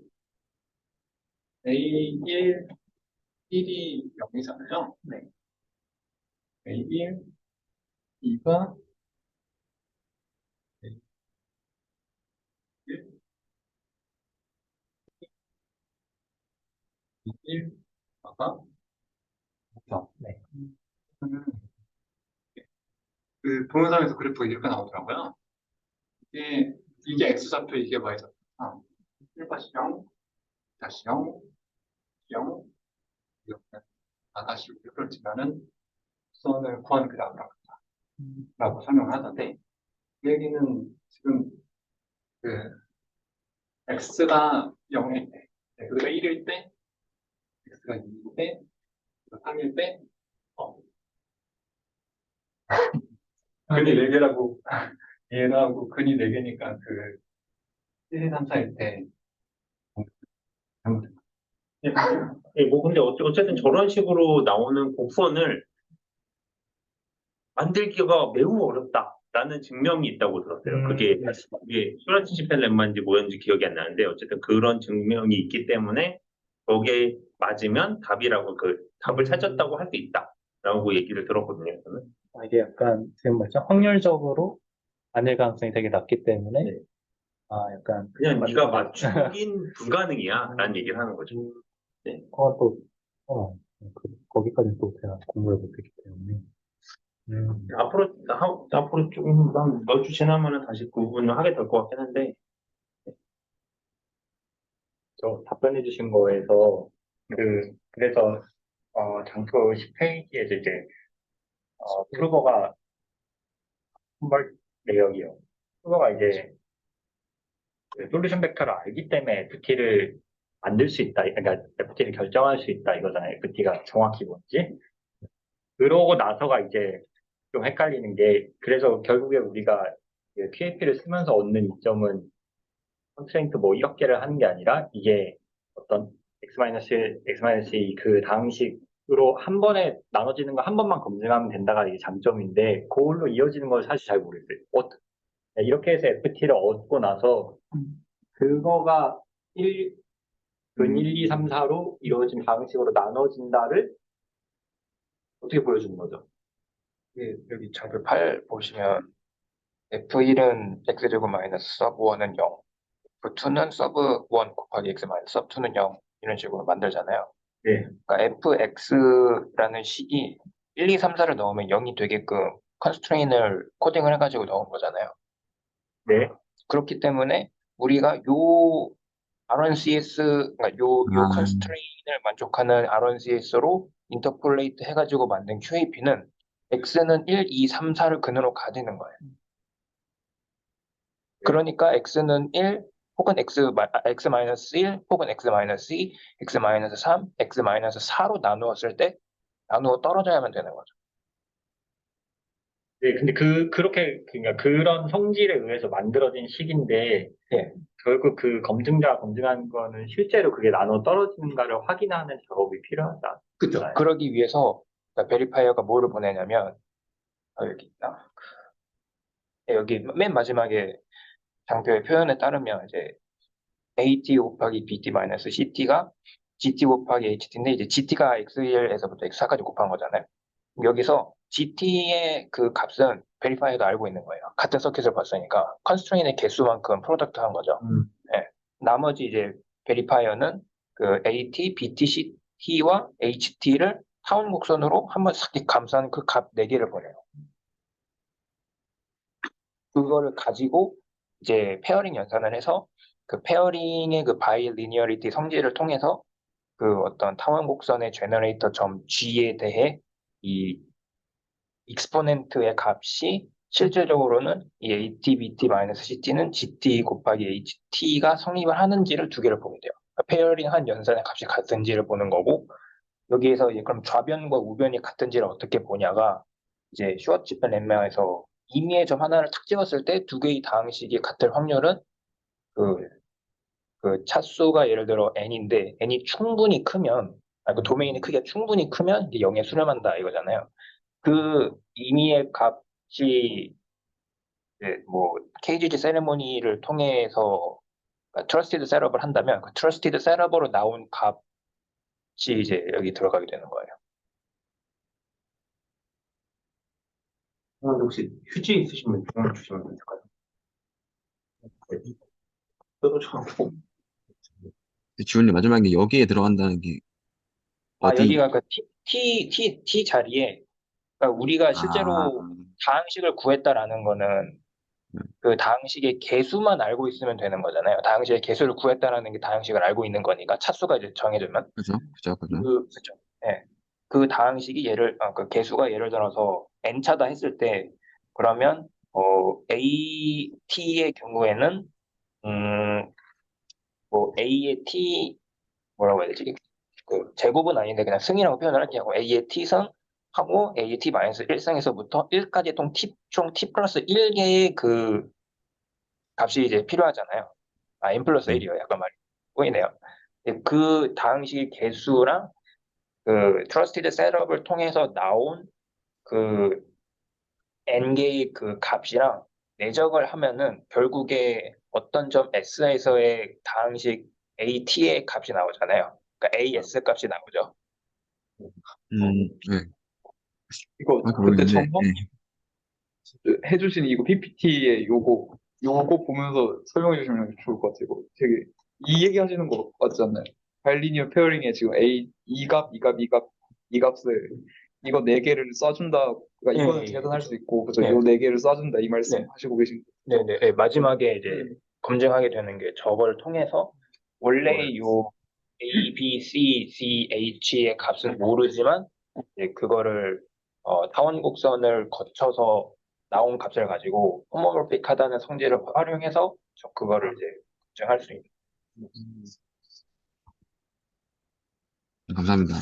1이 0이잖아요. 네. A1, 2가 A1, 1, 4가 0. 네. 그 동영상에서 그래프가 이렇게 나오더라고요. 이게 X좌표, 이게 Y좌표. 1-0, 다시 0, 0, 0, 4다시 6을 치면은 선을 구하는 그래프라고 설명을 하던데, 이 얘기는 지금 그 X가 0일 때, X가 1일 때, X가 2일 때, X가 3일 때, 근이 4개라고 이해를 하고, 근이 4개니까 1, 2, 3, 4일 때, 잘못된 예, 뭐 근데 어쨌든 저런 식으로 나오는 곡선을 만들기가 매우 어렵다라는 증명이 있다고 들었어요. 그게 슈라치시 펠렌마인지 뭐였는지 기억이 안 나는데 어쨌든 그런 증명이 있기 때문에 거기에 맞으면 답이라고 그 답을 찾았다고 할 수 있다라고 얘기를 들었거든요. 저는. 이게 약간 지금 뭐죠? 확률적으로 아닐 가능성이 되게 낮기 때문에 네. 약간 그냥 네가 맞추긴 불가능이야라는 얘기를 하는 거죠. 네. 또 거기까지는 또 제가 공부를 못했기 때문에 앞으로 조금 몇 주 지나면은 다시 그 부분을 하게 될 것 같긴 한데 저 답변해 주신 거에서 그래서 장표 10페이지에서 이제 프루버가 선발 내역이요. 프루버가 이제 그 솔루션 벡터를 알기 때문에 FT를 만들 수 있다. 그러니까 FT를 결정할 수 있다 이거잖아요. FT가 정확히 뭔지. 그러고 나서가 이제 좀 헷갈리는 게 그래서 결국에 우리가 QAP를 쓰면서 얻는 이점은 컨스트레인트 뭐 1억 개를 하는 게 아니라 이게 어떤 X-2 그 방식으로 한 번에 나눠지는 거 한 번만 검증하면 된다가 이게 장점인데 그걸로 이어지는 걸 사실 잘 모르겠어요. 이렇게 해서 FT를 얻고 나서 그거가 근 1, 2, 3, 4로 이루어진 방식으로 나눠진다를 어떻게 보여주는 거죠? 여기 장표 8 보시면 F1은 X제곱 마이너스 서브 1은 0, F2는 서브 1 곱하기 X 마이너스 서브 2는 0 이런 식으로 만들잖아요. 네. 그러니까 fx라는 식이 1, 2, 3, 4를 넣으면 0이 되게끔 컨스트레인을 코딩을 해가지고 넣은 거잖아요. 네. 그렇기 때문에 우리가 요 RNCS, 그러니까 요 아. 컨스트레인을 만족하는 RNCS로 인터폴레이트 해가지고 만든 QAP는 x는 1, 2, 3, 4를 근으로 가지는 거예요. 그러니까 x는 1 혹은 x-1 혹은 x-2, x-3, x-4로 나누었을 때 나누어 떨어져야만 되는 거죠. 네, 근데 그렇게, 그러니까 그런 성질에 의해서 만들어진 식인데, 예. 결국 그 검증자가 검증한 거는 실제로 그게 나눠 떨어지는가를 확인하는 작업이 필요하다. 그죠. 그러기 위해서 베리파이어가 뭐를 보내냐면 여기 있다. 여기 맨 마지막에 장표의 표현에 따르면 이제 AT 곱하기 BT 마이너스 CT가 GT 곱하기 HT인데 이제 GT가 X1에서부터 X4까지 곱한 거잖아요. 여기서 GT의 그 값은 베리파이어도 알고 있는 거예요. 같은 서킷을 봤으니까 컨스트레인의 개수만큼 프로덕트 한 거죠. 예. 나머지 이제 베리파이어는 그 AT, BT, CT와 HT를 타원 곡선으로 한번 싹 감싼 그 값 4개를 보내요. 그거를 가지고 이제 페어링 연산을 해서 그 페어링의 그 바이리니어리티 성질을 통해서 그 어떤 타원 곡선의 제너레이터 점 G에 대해 이 익스포넨트의 값이 실질적으로는 이 AT-BT-CT는 GT 곱하기 HT가 성립을 하는지를 2개를 보게 돼요. 페어링 한 연산의 값이 같은지를 보는 거고 여기에서 이제 그럼 좌변과 우변이 같은지를 어떻게 보냐가 이제 슈워츠 lemma에서 임의의 점 하나를 탁 찍었을 때 2개의 다항식이 같을 확률은 그 차수가 예를 들어 n인데 n이 충분히 크면 그 도메인의 크기가 충분히 크면 이제 0에 수렴한다 이거잖아요. 그 임의의 값이 이제 뭐 KGG 세레모니를 통해서 트러스티드 셋업을 한다면 그 트러스티드 셋업으로 나온 값이 이제 여기 들어가게 되는 거예요. 혹시 휴지 있으시면 조금 주시면 될까요? 저도 참. 지훈님 마지막에 여기에 들어간다는 게 어디? 여기가 그 T 자리에 그러니까 우리가 아, 실제로 다항식을 구했다라는 거는 그 다항식의 개수만 알고 있으면 되는 거잖아요. 다항식의 개수를 구했다라는 게 다항식을 알고 있는 거니까 차수가 이제 정해지면 그죠. 그죠. 예. 그 다항식이 그 개수가 예를 들어서 n차다 했을 때 그러면 AT의 경우에는 뭐 A의 T 뭐라고 해야 되지? 그 제곱은 아닌데 그냥 승이라고 표현을 할게요. A의 T승 하고 A의 T 마이너스 1승에서부터 1까지 총 T 플러스 1개의 그 값이 이제 필요하잖아요. n 플러스 1이요. 약간 말이 꼬이네요. 그 다항식의 개수랑 그 트러스티드 셋업을 통해서 나온 그 n개의 그 값이랑 내적을 하면은 결국에 어떤 점 s에서의 다항식 at의 값이 나오잖아요. 그러니까 as 값이 나오죠. 네. 이거 정확히 그때 모르겠는데, 전범님 네. 해주신 이거 PPT에 요거 보면서 설명해 주시면 좋을 것 같아요. 이거 되게 이 얘기 하시는 거 맞지 않나요? 바이리니어 페어링에 지금 이 값, 이 값을 이거 4개를 써준다. 그러니까 이거는 계산할 수 있고, 그래서 네. 요 4개를 써준다 이 말씀 네. 하시고 계신 네네. 네, 마지막에 이제 검증하게 되는 게 저걸 통해서 원래 요 A, B, C, C, H의 값은 모르지만 이제 그거를 타원 곡선을 거쳐서 나온 값을 가지고 호모모픽하다는 성질을 활용해서 그거를 이제 검증할 수 있는. 감사합니다.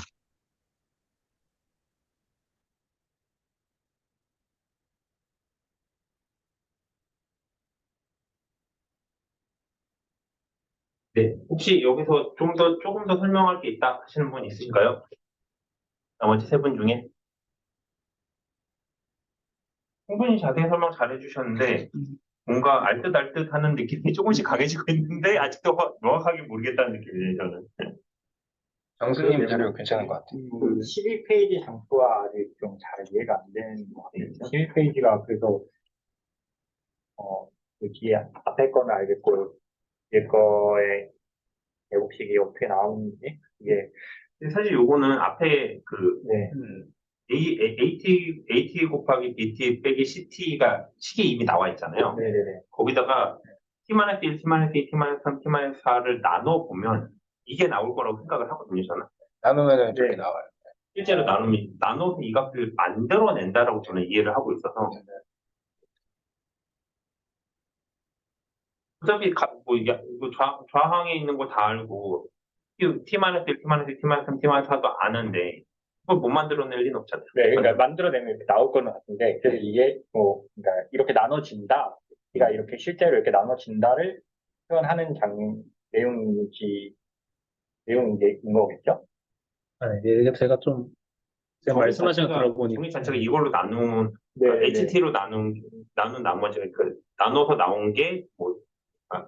네. 혹시 여기서 조금 더 설명할 게 있다 하시는 분 있으신가요? 나머지 3분 중에? 충분히 자세히 설명 잘 해주셨는데, 뭔가 알듯 하는 느낌이 조금씩 강해지고 있는데, 아직도 명확하게 모르겠다는 느낌이에요, 저는. 정수님 자료 괜찮은 것 같아요. 그 12페이지 장표가 아직 좀 잘 이해가 안 되는 것 같아요. 12페이지가 그래서 그 뒤에 앞에 거는 알겠고 뒤에 거의 제곱식이 어떻게 나오는지 이게 근데 사실 요거는 앞에 그 네. AT 곱하기 BT 빼기 CT가 식이 이미 나와 있잖아요. 네네네. 거기다가 T-1, T-2, T-3, T-4를 나눠 보면 이게 나올 거라고 생각을 하거든요, 저는. 나누면은 네. 이렇게 나와요. 실제로 나눠서 이 값을 만들어낸다라고 저는 이해를 하고 있어서 어차피 뭐 이거 좌항에 있는 거 다 알고 T-1, T-1, T-3, T-4도 아는데 그걸 못 만들어낼 리는 없잖아요. 네, 그러니까 만들어내면 이렇게 나올 거는 같은데, 그래서 이게 뭐, 그러니까 이렇게 나눠진다, 우리가 이렇게 실제로 이렇게 나눠진다를 표현하는 내용인 거겠죠? 아, 이게 제가 좀, 제가 말씀하신 거 들어보니, 정리 자체가 이걸로 나눈 네, 네. HT로 나눈 나머지 나눠서 나온 게 뭐,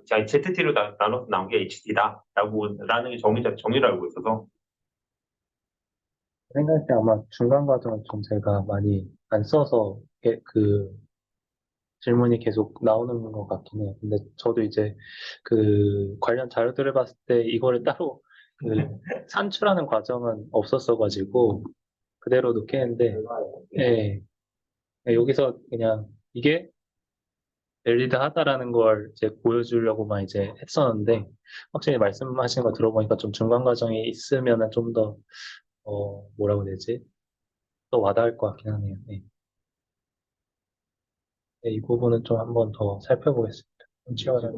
ZT로 나눠서 나온 게 HT다라는 게 정의를 알고 있어서 생각할 때 아마 중간 과정은 좀 제가 많이 안 써서 그 질문이 계속 나오는 것 같긴 해요. 근데 저도 이제 그 관련 자료들을 봤을 때 이거를 따로 그 산출하는 과정은 없었어가지고 그대로 놓게 했는데, 예, 예, 여기서 그냥 이게 밸리드하다라는 걸 이제 보여주려고만 이제 했었는데 확실히 말씀하신 거 들어보니까 좀 중간 과정이 있으면은 좀 더, 뭐라고 해야 되지? 더 와닿을 것 같긴 하네요. 네. 네, 이 부분은 좀 한번 더 살펴보겠습니다. 좀 치워져서.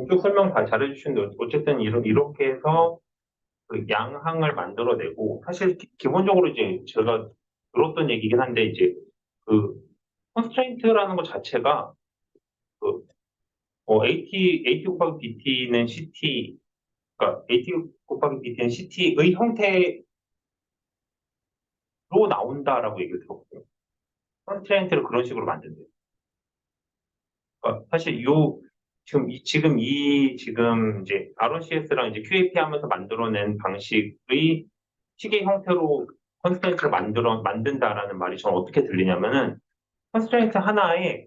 쭉 설명 다 잘해주시는데 어쨌든 이렇게 해서 그 양항을 만들어내고 사실 기본적으로 이제 제가 들었던 얘기긴 한데 이제 그 컨스트레인트라는 것 자체가 그 AT 곱하기 BT는 CT 그러니까 AT 곱하기 BT는 CT의 형태로 나온다라고 얘기를 들었거든요. 컨스트레인트를 그런 식으로 만든대요. 그러니까 사실 지금 이제 ROCS랑 이제 QAP 하면서 만들어낸 방식의 시계 형태로 컨스트레인트를 만든다라는 말이 저는 어떻게 들리냐면은 컨스트레인트 하나에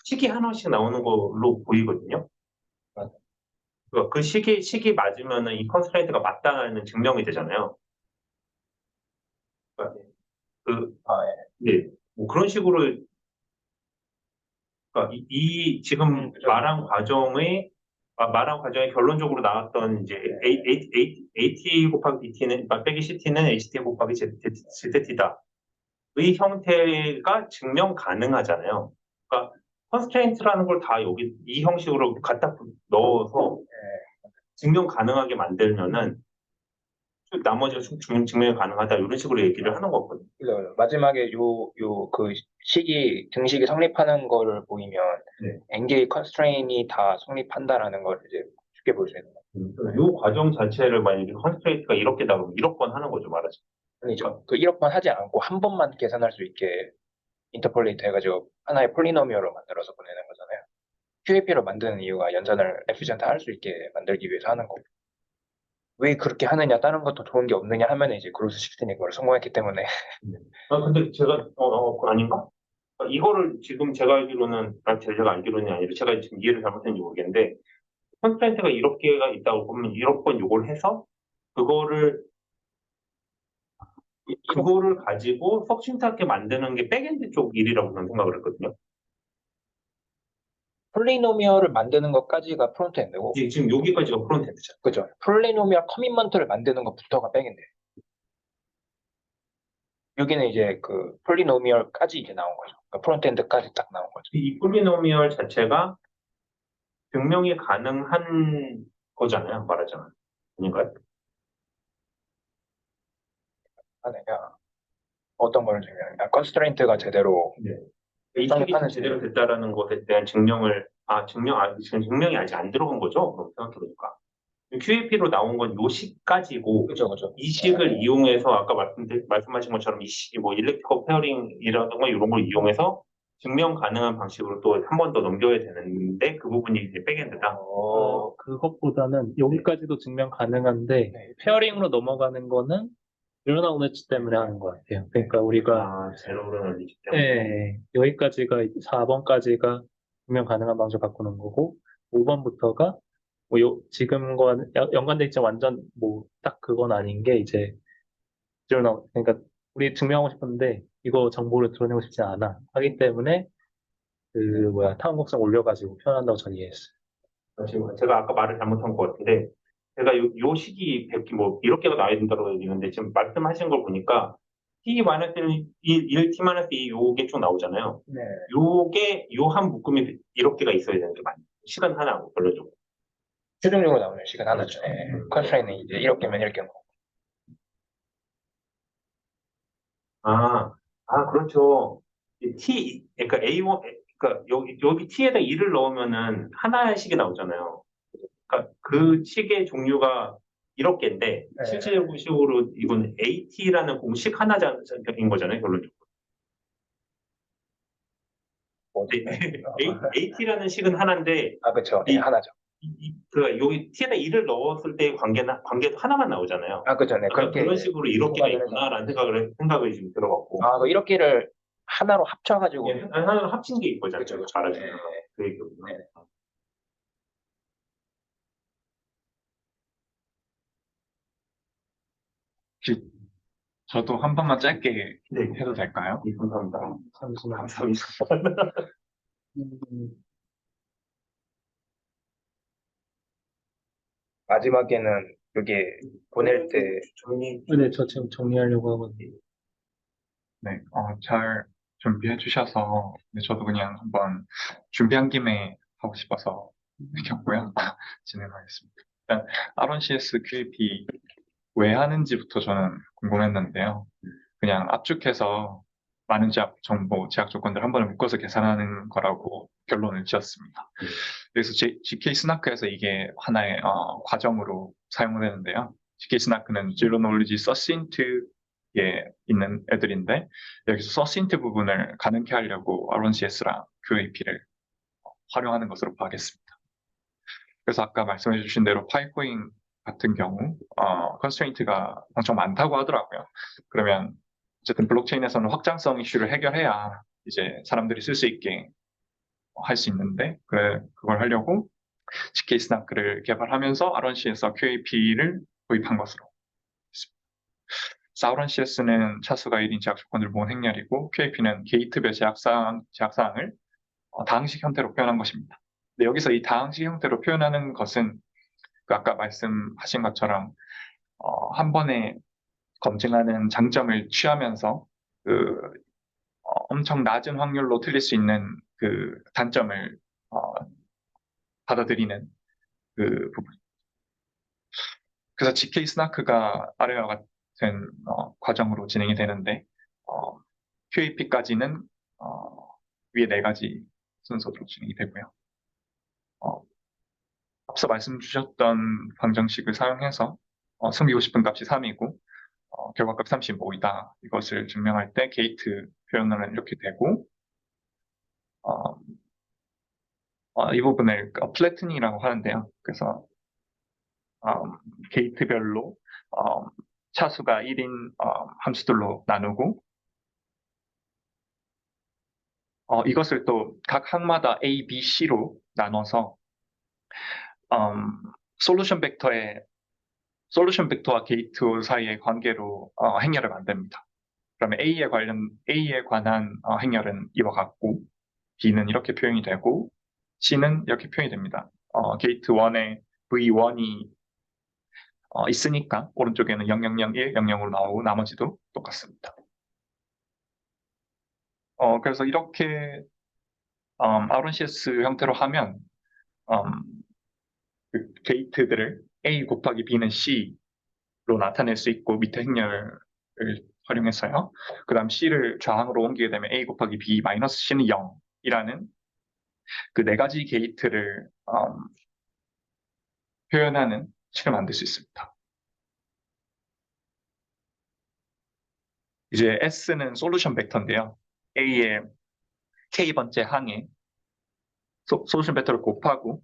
시계 하나씩 나오는 걸로 보이거든요. 그러니까 그 시기 맞으면은 이 컨스트레인트가 맞다는 증명이 되잖아요. 그러니까 그, 네, 뭐 그런 식으로 그러니까 지금 말한 과정에 결론적으로 나왔던 이제 AT 곱하기 BT는 빼기 CT는 HT 곱하기 ZT다. 의 형태가 증명 가능하잖아요. 그러니까 컨스트레인트라는 걸 다 여기 이 형식으로 갖다 넣어서 증명 가능하게 만들면은 나머지가 증명이 가능하다 이런 식으로 얘기를 하는 거거든요. 그래서 마지막에 그 등식이 성립하는 거를 보이면 네. NGA 컨스트레인이 다 성립한다라는 걸 이제 쉽게 볼 수 있는 거예요. 이 과정 자체를 만약에 컨스트레인트가 이렇게 나오면 1억 번 하는 거죠, 말하자면. 아니죠. 그 1억 번 하지 않고 한 번만 계산할 수 있게 인터폴레이트 해가지고 하나의 폴리노미얼로 만들어서 보내는 거잖아요. QAP로 만드는 이유가 연산을 에피션트 할 수 있게 만들기 위해서 하는 거고. 왜 그렇게 하느냐, 다른 것도 좋은 게 없느냐 하면 이제 그로스 시프트니 그걸 성공했기 때문에. 근데 제가, 그거 아닌가? 이거를 지금 제가 알기로는, 제가 알기로는 아니라 제가 지금 이해를 잘못했는지 모르겠는데, 컨스트레인트가 이렇게가 있다고 보면 1억 번 요걸 해서, 그거를 가지고 석심스럽게 만드는 게 백엔드 쪽 일이라고 저는 생각을 했거든요. 폴리노미얼을 만드는 것까지가 프론트엔드고, 지금 여기까지가 프론트엔드죠. 그죠? 폴리노미얼 커밋먼트를 만드는 것부터가 백엔드. 여기는 이제 그 폴리노미얼까지 이제 나온 거죠. 그러니까 프론트엔드까지 딱 나온 거죠. 이 폴리노미얼 자체가 증명이 가능한 거잖아요, 말하자면. 아닌가요? 하느냐, 어떤 거를 증명하냐. 컨스트레인트가 제대로 이 책이 제대로 됐다라는 것에 대한 지금 증명이 아직 안 들어간 거죠? 그럼 생각해보니까. QAP로 나온 건 요 식까지고, 그죠, 그죠. 이 식을 이용해서 아까 말씀하신 것처럼 이 식이 뭐 일렉트리컬 페어링이라든가 이런 걸 이용해서 증명 가능한 방식으로 또 한 번 더 넘겨야 되는데 그 부분이 이제 백엔드다. 그것보다는 여기까지도 증명 가능한데 네. 페어링으로 넘어가는 거는 일어나 오네츠 때문에 하는 것 같아요. 그러니까 우리가 제로를 올리기 때문에. 네, 여기까지가 4번까지가 증명 가능한 방식을 바꾸는 거고 5번부터가 뭐 지금과 연관돼 있지 완전 뭐 딱 그건 아닌 게 이제 그러니까 우리 증명하고 싶은데 이거 정보를 드러내고 싶지 않아 하기 때문에 그 타원곡성 올려가지고 표현한다고 전 이해했어요. 지금 제가 아까 말을 잘못한 것 같은데 제가 요 시기 100기 뭐 이렇게가 나야 된다고 얘기했는데 지금 말씀하신 걸 보니까 T-1, T-2 요게 쭉 나오잖아요. 네. 요게 요 한 묶음이 이렇게가 있어야 되는 게 맞아요. 시간 하나고 결론적으로. 최종적으로 나오는 시간 하나죠. 네. 컨스트레인은 이제 이렇게면 이렇게 뭐. 아, 그렇죠. 이 그러니까 A1, 그러니까 여기 T에다 2를 넣으면은 하나씩이 나오잖아요. 그러니까 그 식의 종류가 이렇게인데 네. 실질적으로 이건 AT라는 공식 하나인 거잖아요, 결론적으로. 뭐지? AT라는 식은 하나인데 아, 그쵸. 네, 이, 하나죠. 여기 T에다 2를 넣었을 때 관계도 하나만 나오잖아요. 아, 그쵸. 네. 그러니까 그렇게 그런 이제 식으로 이렇게가 통과를 해서. 있구나라는 생각을 지금 들어갔고. 아, 그 이렇게를 하나로 합쳐가지고. 이게 하나로 합친 게 이거잖아요. 그쵸, 그쵸. 잘하시는 네. 그 얘기구나. 네. 혹시 저도 한 번만 짧게 네, 해도 될까요? 감사합니다. 잠시만요. 감사합니다. 음, 마지막에는 그게 보낼 때 네, 저 지금 정리하려고 하거든요. 네, 잘 준비해 주셔서 네, 저도 그냥 한번 준비한 김에 하고 싶어서 했고요. 진행하겠습니다. 일단 RONCS QAP 왜 하는지부터 저는 궁금했는데요. 그냥 압축해서 많은 정보, 제약 조건들 한 번에 묶어서 계산하는 거라고 결론을 지었습니다. 그래서 GK 스나크에서 이게 하나의 과정으로 사용되는데요. GK 스나크는 Zero Knowledge Succinct에 있는 애들인데 여기서 Succinct 부분을 가능케 하려고 RONCS랑 QAP를 활용하는 것으로 봐야겠습니다. 그래서 아까 말씀해 주신 대로 파이코인 같은 경우 컨스트레인트가 엄청 많다고 하더라고요. 그러면 어쨌든 블록체인에서는 확장성 이슈를 해결해야 이제 사람들이 쓸 수 있게 할 수 있는데 그걸 하려고 GK 스나크를 개발하면서 RONCS와 QAP를 도입한 것으로 있습니다. RONCS는 차수가 1인 제약 조건을 모은 행렬이고 QAP는 게이트별 제약사항을 다항식 형태로 표현한 것입니다. 근데 여기서 이 다항식 형태로 표현하는 것은 그 아까 말씀하신 것처럼 한 번에 검증하는 장점을 취하면서 그 엄청 낮은 확률로 틀릴 수 있는 그 단점을 받아들이는 그 부분. 그래서 GK 스나크가 아래와 같은 과정으로 진행이 되는데 QAP까지는 위에 네 가지 순서로 진행이 되고요. 앞서 말씀 주셨던 방정식을 사용해서 숨기고 싶은 값이 3이고 결과값 35이다. 이것을 증명할 때 게이트 표현은 이렇게 되고 이 부분을 플래트닝이라고 하는데요. 그래서 게이트별로 차수가 1인 함수들로 나누고 이것을 또 각 항마다 A, B, C로 나눠서 솔루션 벡터와 게이트 사이의 관계로 행렬을 만듭니다. 그러면 A에 관한 행렬은 이와 같고 B는 이렇게 표현이 되고 C는 이렇게 표현이 됩니다. 게이트 1에 V1이 있으니까 오른쪽에는 0001, 00으로 나오고 나머지도 똑같습니다. 그래서 이렇게 RONCS 형태로 하면 그 게이트들을 A 곱하기 B는 C로 나타낼 수 있고 밑에 행렬을 활용해서요. 그 다음 C를 좌항으로 옮기게 되면 A 곱하기 B 마이너스 C는 0이라는 그 네 가지 게이트를 표현하는 식을 만들 수 있습니다. 이제 S는 솔루션 벡터인데요. A의 K번째 항에 솔루션 벡터를 곱하고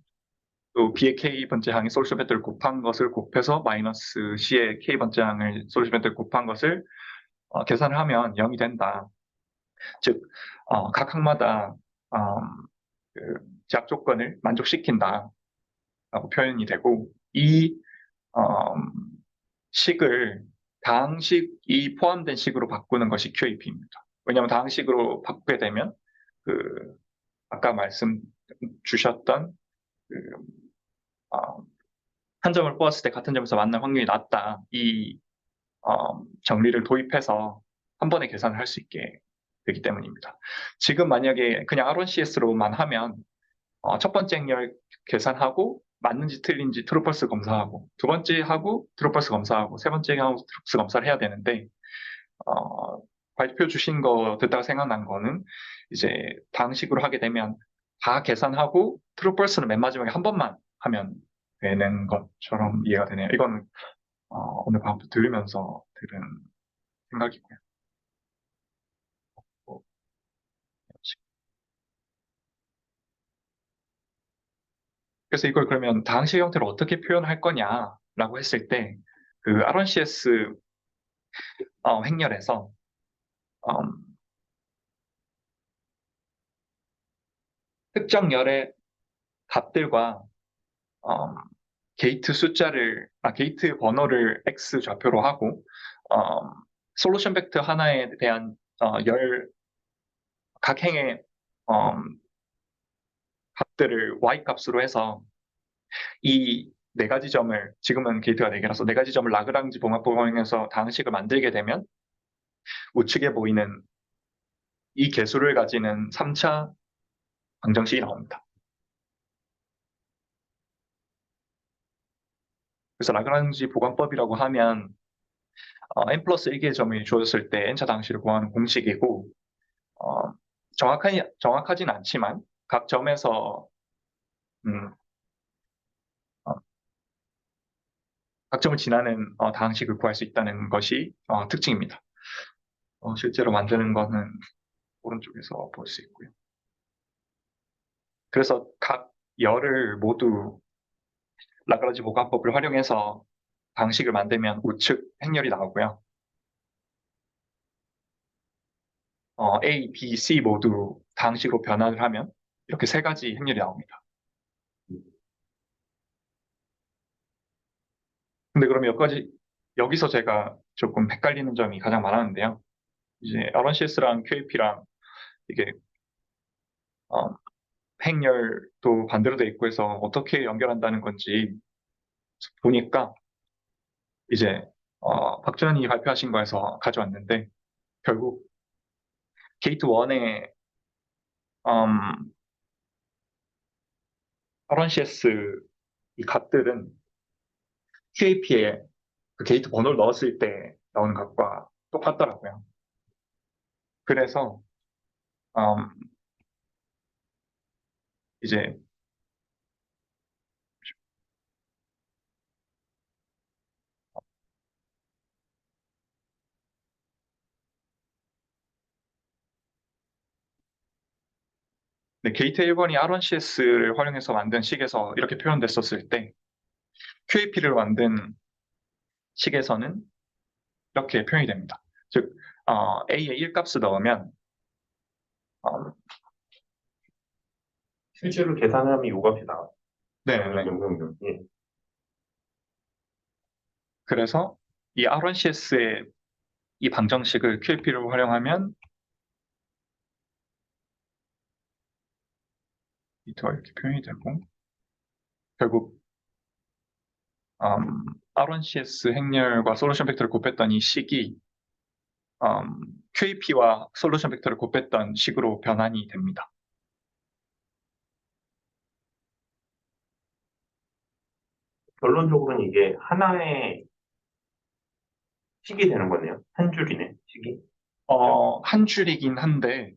또 B의 K번째 항에 솔루션 벡터를 곱한 것을 곱해서 마이너스 C의 K번째 항을 솔루션 벡터를 곱한 것을 계산을 하면 0이 된다. 즉, 각 항마다 그 제약 조건을 만족시킨다 라고 표현이 되고 이 식을 다항식이 포함된 식으로 바꾸는 것이 QAP입니다. 왜냐하면 다항식으로 바꾸게 되면 그 아까 말씀 주셨던 그, 한 점을 뽑았을 때 같은 점에서 만날 확률이 낮다. 이 정리를 도입해서 한 번에 계산을 할 수 있게 되기 때문입니다. 지금 만약에 그냥 R1CS로만 하면 첫 번째 행렬 계산하고 맞는지 틀린지 트루펄스 검사하고 두 번째 하고 트루펄스 검사하고 세 번째 하고 트루펄스 검사를 해야 되는데 발표 주신 거 듣다가 생각난 거는 이제 방식으로 하게 되면 다 계산하고 트루펄스는 맨 마지막에 한 번만 하면 되는 것처럼 이해가 되네요. 이건 오늘 방금 들으면서 들은 생각이고요. 그래서 이걸 그러면 다항식 형태로 어떻게 표현할 거냐라고 했을 때 그 R1CS 행렬에서 특정 열의 값들과 게이트 번호를 x 좌표로 하고 솔루션 벡터 하나에 대한 각 행의 값들을 y 값으로 해서 이 네 가지 점을 지금은 게이트가 4개라서 네 가지 점을 라그랑지 봉합법을 활용해서 다항식을 만들게 되면 우측에 보이는 이 개수를 가지는 3차 방정식이 나옵니다. 그래서 라그랑지 보관법이라고 하면 n 플러스 1개의 점이 주어졌을 때 n차 다항식을 구하는 공식이고 정확하진 않지만 각 점에서 각 점을 지나는 다항식을 구할 수 있다는 것이 특징입니다. 실제로 만드는 거는 오른쪽에서 볼 수 있고요. 그래서 각 열을 모두 라그랑지 보관법을 활용해서 다항식을 만들면 우측 행렬이 나오고요. A, B, C 모두 다항식으로 변환을 하면 이렇게 세 가지 행렬이 나옵니다. 근데 그럼 여기서 제가 조금 헷갈리는 점이 가장 많았는데요. 이제 R1CS랑 QAP랑 이게 행렬도 반대로 돼 있고 해서 어떻게 연결한다는 건지 보니까 이제 박준환이 발표하신 거에서 가져왔는데 결국 게이트 1의 R1CS 이 값들은 QAP에 그 게이트 번호를 넣었을 때 나오는 값과 똑같더라고요. 그래서 이제 게이트 1번이 R1CS를 활용해서 만든 식에서 이렇게 표현됐었을 때 QAP를 만든 식에서는 이렇게 표현이 됩니다. 즉 A에 1값을 넣으면 실제로 계산하면 요 값이 나와요. 네네. 예. 그래서 이 R1CS의 이 방정식을 QAP로 활용하면 이렇게 표현이 되고 결국 R1CS 행렬과 솔루션 벡터를 곱했던 이 식이 QAP와 솔루션 벡터를 곱했던 식으로 변환이 됩니다. 결론적으로는 이게 하나의 식이 되는 거네요. 한 줄이네, 식이. 한 줄이긴 한데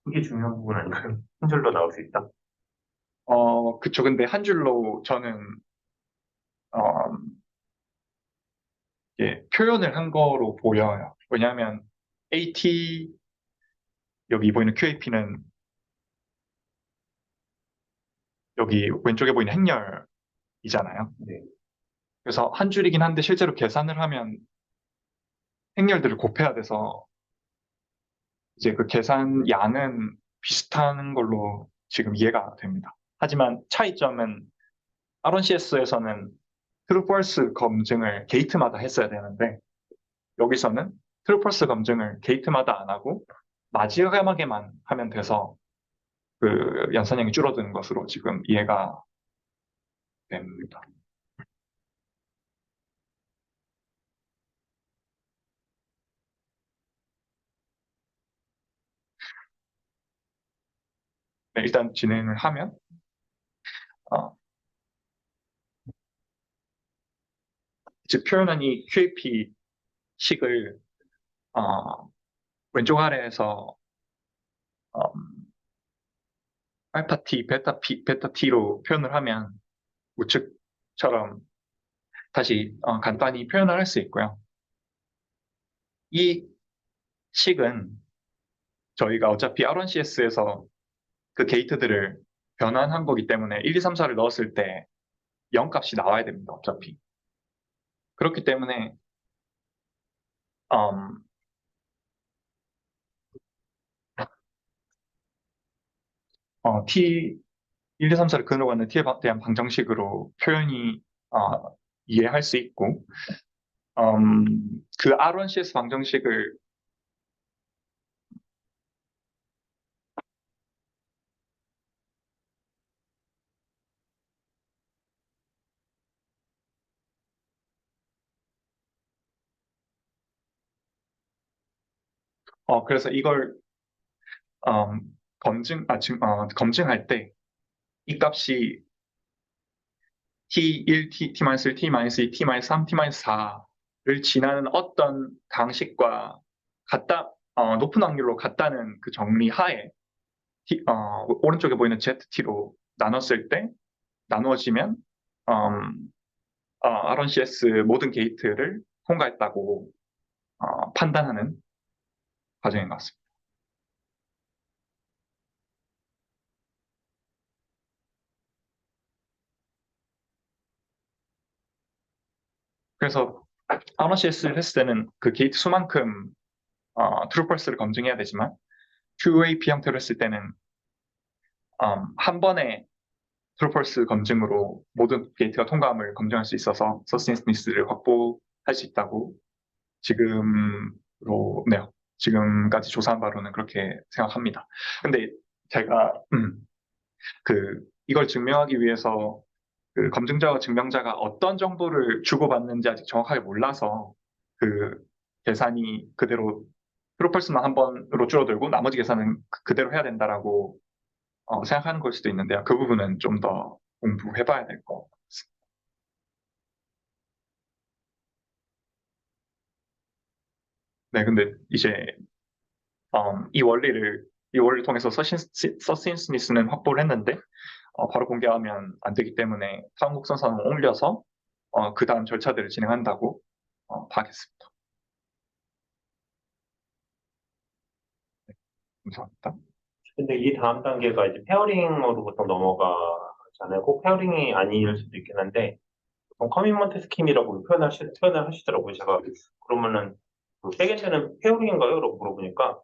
그게 중요한 부분 아닌가요? 한 줄로 나올 수 있다. 그쵸. 근데 한 줄로 저는 어, 표현을 한 거로 보여요. 왜냐하면 AT 여기 보이는 QAP는 여기 왼쪽에 보이는 행렬이잖아요. 네. 그래서 한 줄이긴 한데 실제로 계산을 하면 행렬들을 곱해야 돼서 이제 그 계산 양은 비슷한 걸로 지금 이해가 됩니다. 하지만 차이점은 R1CS에서는 트루 펄스 검증을 게이트마다 했어야 되는데 여기서는 트루 펄스 검증을 게이트마다 안 하고 마지막에만 하면 돼서 그 연산량이 줄어드는 것으로 지금 이해가 됩니다. 네, 일단 진행을 하면, 어, 즉 표현한 이 QAP 식을, 왼쪽 아래에서, 음, 알파 T, 베타 T로 표현을 하면 우측처럼 다시 간단히 표현을 할 수 있고요. 이 식은 저희가 어차피 R1CS에서 그 게이트들을 변환한 거기 때문에 1, 2, 3, 4를 넣었을 때 0 값이 나와야 됩니다. 어차피. 그렇기 때문에 음, T 1, 2, 3, 4를 근으로 갖는 T에 대한 방정식으로 표현이 이해할 수 있고 그 R1CS 방정식을 그래서 이걸 검증할 때 이 값이 T1, T-1, T-2, T-3, T-4를 지나는 어떤 방식과 높은 확률로 같다는 그 정리 하에 오른쪽에 보이는 ZT로 나눴을 때 나누어지면 RNCS 모든 게이트를 통과했다고 판단하는 과정인 것 같습니다. 그래서 RNCS를 했을 때는 그 게이트 수만큼 트루펄스를 검증해야 되지만 QAP 형태로 했을 때는 한 번에 트루펄스 검증으로 모든 게이트가 통과함을 검증할 수 있어서 서스테인스니스를 확보할 수 있다고 네, 지금까지 조사한 바로는 그렇게 생각합니다. 근데 제가 이걸 증명하기 위해서 그 검증자와 증명자가 어떤 정보를 주고받는지 아직 정확하게 몰라서 그 계산이 그대로 트루펄스만 한 번으로 줄어들고 나머지 계산은 그대로 해야 된다라고 생각하는 걸 수도 있는데요. 그 부분은 좀 더 공부해봐야 될 것 같습니다. 네, 근데 이제 이 원리를 통해서 서신스미스는 확보를 했는데 바로 공개하면 안 되기 때문에 사무국선상을 올려서 그 다음 절차들을 진행한다고 하겠습니다. 감사합니다. 근데 이 다음 단계가 이제 페어링으로 보통 넘어가잖아요. 꼭 페어링이 아닐 수도 있긴 한데, 보통 커미먼트 스킴이라고 표현을 하시더라고요. 제가 그러면은 그 백엔드는 페어링인가요? 라고 물어보니까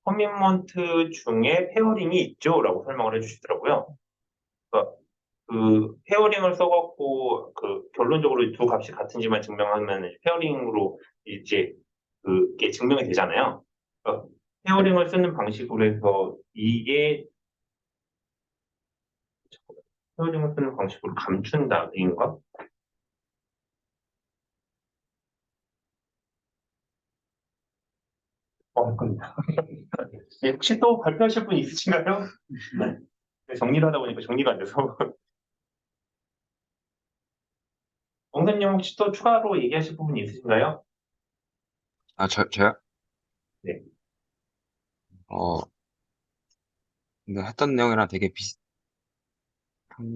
커미먼트 중에 페어링이 있죠? 라고 설명을 해주시더라고요. 그러니까 그 페어링을 써갖고 그 결론적으로 두 값이 같은지만 증명하면 페어링으로 이제 그게 증명이 되잖아요. 그러니까 페어링을 쓰는 방식으로 해서 이게 페어링을 쓰는 방식으로 감춘다인가? 약간 예, 혹시 또 발표하실 분 있으신가요? 네. 정리를 하다 보니까 정리가 안 돼서. 엉사님 혹시 또 추가로 얘기하실 부분이 있으신가요? 저요? 네. 어, 근데 했던 내용이랑 되게 비슷한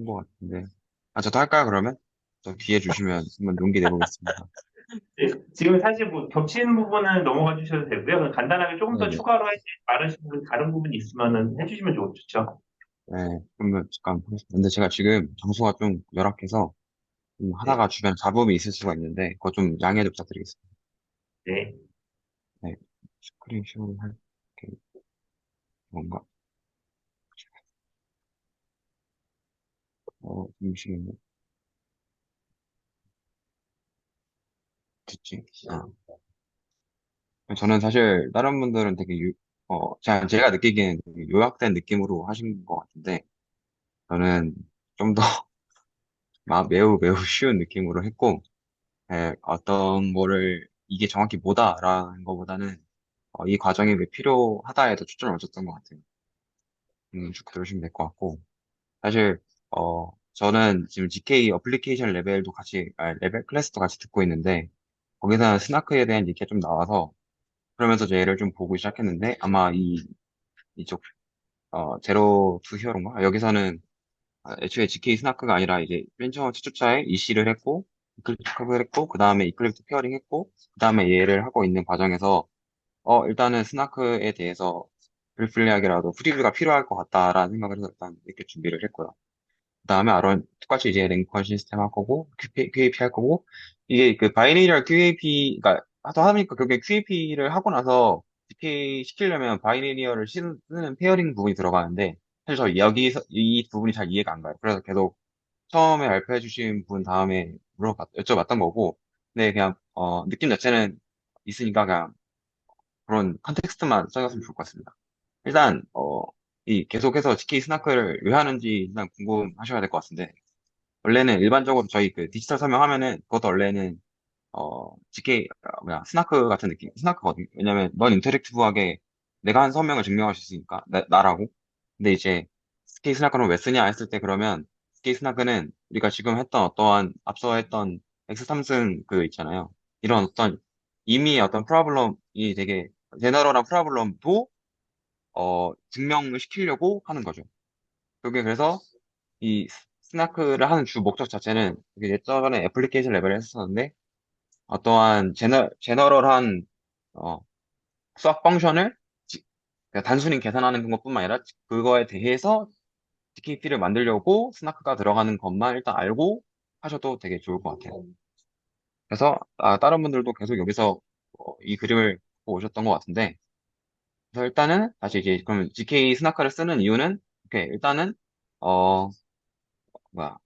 것 같은데. 저도 할까요, 그러면? 저 기회 주시면 한번 용기 내보겠습니다. 네, 지금 사실 뭐 겹치는 부분은 넘어가 주셔도 되고요. 그냥 간단하게 조금 더 네네. 추가로 말하신 부분, 다른 부분이 있으면은 해주시면 좋죠. 네, 그러면 잠깐 보겠습니다. 근데 제가 지금 장소가 좀 열악해서 좀 네. 하다가 주변 잡음이 있을 수가 있는데, 그거 좀 양해 좀 부탁드리겠습니다. 네. 네, 스크린 쉐어를 할, 게 뭔가, 잠시만요. 됐지? 저는 사실 다른 분들은 되게 제가 느끼기에는 되게 요약된 느낌으로 하신 것 같은데, 저는 좀 더 매우 매우 쉬운 느낌으로 했고, 어떤 거를 이게 정확히 뭐다라는 것보다는 이 과정이 왜 필요하다에 더 초점을 맞췄던 것 같아요. 쭉 들으시면 될 것 같고, 사실, 저는 지금 GK 어플리케이션 레벨도 같이, 레벨 클래스도 같이 듣고 있는데, 거기서는 스나크에 대한 얘기가 좀 나와서, 그러면서 제 얘를 좀 보고 시작했는데, 아마 이쪽, 제로 투 히어로인가? 여기서는 애초에 GK 스나크가 아니라 이제 벤처 최초차에 EC를 했고, 이클립스 컵을 했고, 그 다음에 이클립스 페어링 했고, 그 다음에 얘를 하고 있는 과정에서, 일단은 스나크에 대해서 브리플리하게라도 프리뷰가 필요할 것 같다라는 생각을 해서 일단 이렇게 준비를 했고요. 그 다음에 똑같이 이제 랭크권 시스템 할 거고, QAP 할 거고, 이게 그 바이네리얼 QAP가 하다 보니까 결국에 QAP를 하고 나서 DK 시키려면 바이네리얼을 쓰는 페어링 부분이 들어가는데, 사실 저 여기서 이 부분이 잘 이해가 안 가요. 그래서 계속 처음에 발표해 주신 분 다음에 여쭤봤던 거고, 근데 그냥, 느낌 자체는 있으니까 그냥 그런 컨텍스트만 써줬으면 좋을 것 같습니다. 일단, 계속해서 GK 스나크를 왜 하는지 일단 궁금하셔야 될 것 같은데, 원래는 일반적으로 저희 그 디지털 설명하면은, 그것도 원래는, GK, 스나크 같은 느낌, 스나크거든요. 왜냐면, 넌 인터랙티브하게 내가 한 설명을 증명할 수 있으니까, 나라고. 근데 이제, GK 스나크는 왜 쓰냐 했을 때 그러면, GK 스나크는 우리가 지금 했던 앞서 했던 X3승 그 있잖아요. 이런 이미 어떤 프로블럼이 되게, 제너럴한 프로블럼도, 증명을 시키려고 하는 거죠. 그게 그래서, 이 스나크를 하는 주 목적 자체는 이게 예전에 애플리케이션 레벨에 했었는데 어떠한 제너럴한 어, 수학 펑션을 그러니까 단순히 계산하는 것뿐만 아니라 그거에 대해서 TKP를 만들려고 스나크가 들어가는 것만 일단 알고 하셔도 되게 좋을 것 같아요. 그래서 다른 분들도 계속 여기서 이 그림을 보고 오셨던 것 같은데 그래서 일단은 다시 이제 그럼 GK 스나크를 쓰는 이유는 이렇게 일단은 어 뭐야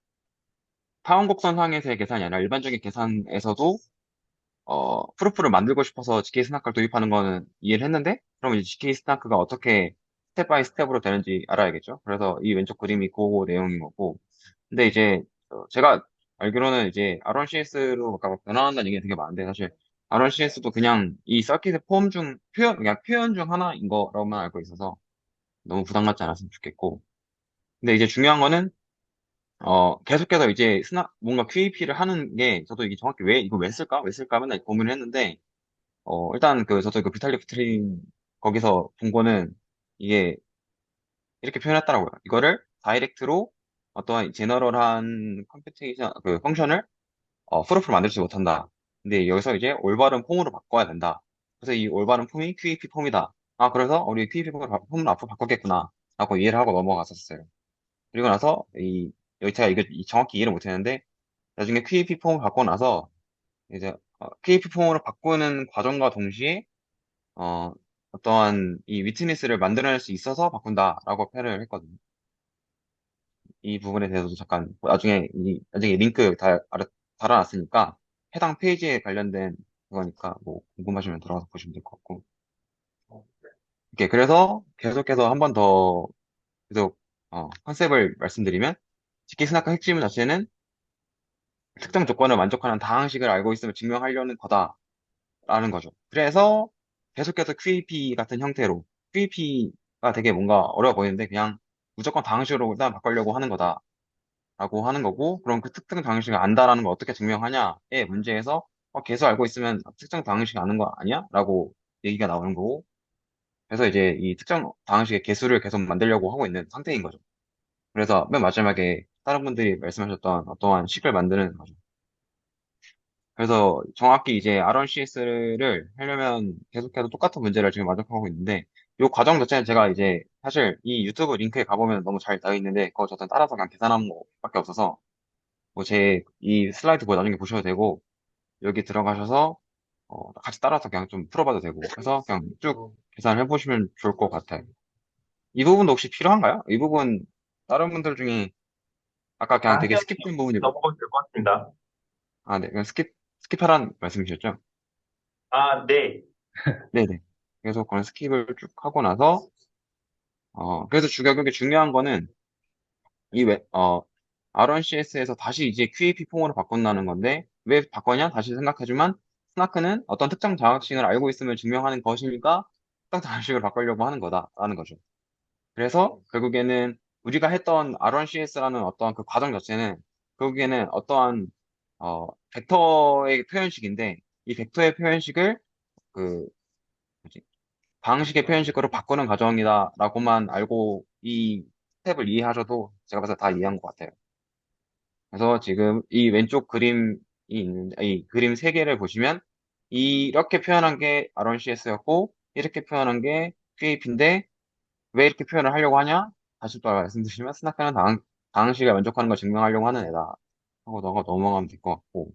타원곡선상에서의 계산이 아니라 일반적인 계산에서도 프루프를 만들고 싶어서 GK 스나크를 도입하는 거는 이해를 했는데 그럼 이제 GK 스나크가 어떻게 스텝 바이 스텝으로 되는지 알아야겠죠. 그래서 이 왼쪽 그림이 그 내용인 거고 근데 이제 제가 알기로는 이제 R1CS로 아까 변환한다는 얘기가 되게 많은데 사실 R1CS도 그냥 이 서킷의 폼 중 그냥 표현 중 하나인 거라고만 알고 있어서 너무 부담 갖지 않았으면 좋겠고 근데 이제 중요한 거는 계속해서 이제 뭔가 QAP를 하는 게, 저도 이게 정확히 이거 왜 쓸까? 왜 쓸까? 맨날 고민을 했는데, 일단 저도 그 비탈릭 트린, 거기서 본 거는, 이게, 이렇게 표현했더라고요. 이거를 다이렉트로 어떠한 제너럴한 컴퓨테이션, 그 펑션을, 프로프로 만들지 못한다. 근데 여기서 이제 올바른 폼으로 바꿔야 된다. 그래서 이 올바른 폼이 QAP 폼이다. 그래서 우리 QAP 폼을 앞으로 바꾸겠구나. 라고 이해를 하고 넘어갔었어요. 그리고 나서, 여기 제가 이거 정확히 이해를 못했는데, 나중에 QAP 폼을 바꾸고 나서 이제 QAP 폼으로 바꾸는 과정과 동시에 어떠한 이 위트니스를 만들어낼 수 있어서 바꾼다라고 표현을 했거든요. 이 부분에 대해서도 잠깐 나중에 링크 달아놨으니까 해당 페이지에 관련된 그거니까 뭐 궁금하시면 들어가서 보시면 될 것 같고. 이렇게 그래서 계속해서 한 번 더 계속 컨셉을 말씀드리면 GK 스나크 핵심 자체는 특정 조건을 만족하는 다항식을 알고 있음을 증명하려는 거다라는 거죠. 그래서 계속해서 QAP 같은 형태로 QAP가 되게 뭔가 어려워 보이는데 그냥 무조건 다항식으로 일단 바꾸려고 하는 거다라고 하는 거고 그럼 그 특정 다항식을 안다라는 걸 어떻게 증명하냐의 문제에서 계속 알고 있으면 특정 다항식이 아는 거 아니야? 라고 얘기가 나오는 거고 그래서 이제 이 특정 다항식의 개수를 계속 만들려고 하고 있는 상태인 거죠. 그래서 맨 마지막에 다른 분들이 말씀하셨던 어떠한 식을 만드는 거죠. 그래서 정확히 이제 R1CS를 하려면 계속해서 똑같은 문제를 지금 만족하고 있는데, 이 과정 자체는 제가 이제 사실 이 유튜브 링크에 가보면 너무 잘 나와 있는데, 그거 저도 따라서 그냥 계산한 거밖에 없어서, 뭐 이 슬라이드 뭐 나중에 보셔도 되고, 여기 들어가셔서, 같이 따라서 그냥 좀 풀어봐도 되고, 그래서 그냥 쭉 계산을 해보시면 좋을 것 같아요. 이 부분도 혹시 필요한가요? 이 부분 다른 분들 중에 아까 그냥 되게 하시면 스킵된 부분이, 넘어가면 될 것 같습니다. 네, 그냥 스킵하라는 말씀이셨죠? 네. 네네. 계속 그런 스킵을 쭉 하고 나서, 그래서 결국에 중요한 거는, R1CS에서 다시 이제 QAP 폼으로 바꾼다는 건데, 왜 바꿨냐? 다시 생각해주면, 스나크는 어떤 특정 장학식을 알고 있음을 증명하는 것이니까, 특정 장학식을 바꾸려고 하는 거다라는 거죠. 그래서 결국에는 우리가 했던 R1CS라는 어떠한 그 과정 자체는 결국에는 어떠한 벡터의 표현식인데 이 벡터의 표현식을 그 뭐지? 방식의 표현식으로 바꾸는 과정이다라고만 알고 이 스텝을 이해하셔도 제가 봐서 다 이해한 것 같아요. 그래서 지금 이 왼쪽 그림이 있는데 이 그림 세 개를 보시면 이렇게 표현한 게 R1CS였고 이렇게 표현한 게 QAP인데 왜 이렇게 표현을 하려고 하냐? 다시 또 말씀드리면 스나크는 방식을 만족하는 걸 증명하려고 하는 애다 하고 너가 넘어가면 될 것 같고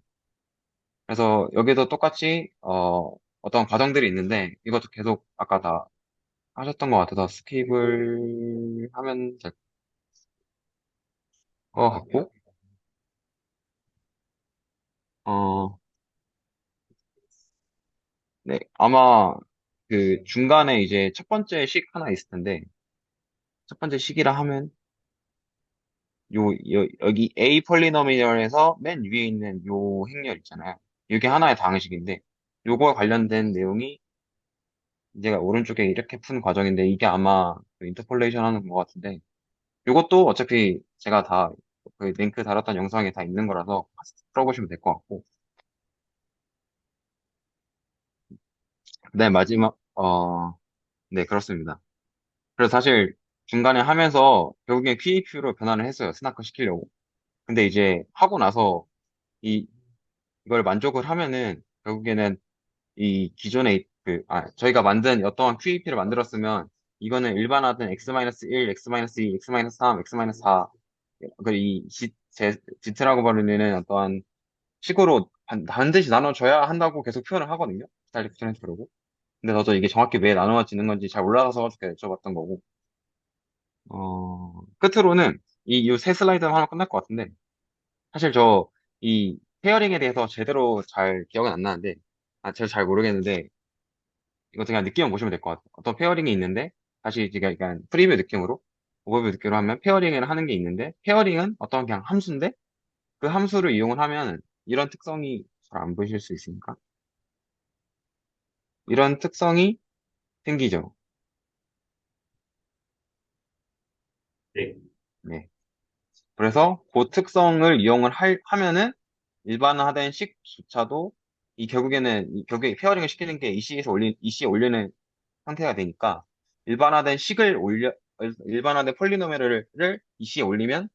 그래서 여기도 똑같이 어떤 과정들이 있는데 이것도 계속 아까 다 하셨던 것 같아서 스킵을 하면 될 것 같고 어, 네 아마 그 중간에 이제 첫 번째 식 하나 있을 텐데 첫 번째 식이라 하면 여기 A 폴리노미널에서 맨 위에 있는 요 행렬 있잖아요. 이게 하나의 방식인데 요거와 관련된 내용이 이제가 오른쪽에 이렇게 푼 과정인데 이게 아마 그 인터폴레이션 하는 것 같은데 요것도 어차피 제가 다 그 링크 달았던 영상에 다 있는 거라서 풀어보시면 될 것 같고 네 마지막 네 그렇습니다. 그래서 사실 중간에 하면서 결국엔 QAP로 변환을 했어요. 스나커 시키려고. 근데 이제 하고 나서 이 이걸 만족을 하면은 결국에는 이 기존에 저희가 만든 어떠한 QEP를 만들었으면 이거는 일반화된 x-1, x-2, x-3, x-4 그이 지트라고 부르는 어떠한 식으로 반드시 나눠줘야 한다고 계속 표현을 하거든요. 스타일 디퍼런스 그러고. 근데 저도 이게 정확히 왜 나눠지는 건지 잘 몰라서 여쭤봤던 거고. 끝으로는 이 세 슬라이드만 하면 끝날 것 같은데 사실 이 페어링에 대해서 제대로 잘 기억은 안 나는데 제가 잘 모르겠는데 이거 그냥 느낌만 보시면 될 것 같아요. 어떤 페어링이 있는데, 다시 제가 약간 프리뷰 느낌으로, 오버뷰 느낌으로 하면 페어링을 하는 게 있는데, 페어링은 어떤 그냥 함수인데, 그 함수를 이용을 하면 이런 특성이 잘 안 보실 수 있으니까. 이런 특성이 생기죠. 네. 네. 그래서 그 특성을 이용을 하면은 일반화된 식조차도 결국에 페어링을 시키는 게 EC에 올리는 상태가 되니까 일반화된 식을 일반화된 폴리노미얼을 EC에 올리면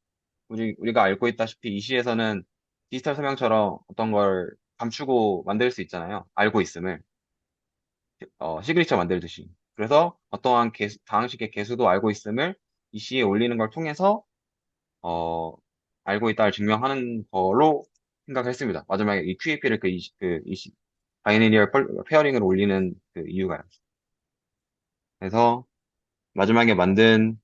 우리가 알고 있다시피 EC에서는 디지털 설명처럼 어떤 걸 감추고 만들 수 있잖아요. 알고 있음을 시그니처 만들듯이. 그래서 어떠한 방식의 개수도 알고 있음을 EC에 올리는 걸 통해서 어, 알고 있다를 증명하는 걸로 생각했습니다. 마지막에 이 QAP를 바이너리얼 페어링을 올리는 그 이유가요. 그래서 마지막에 만든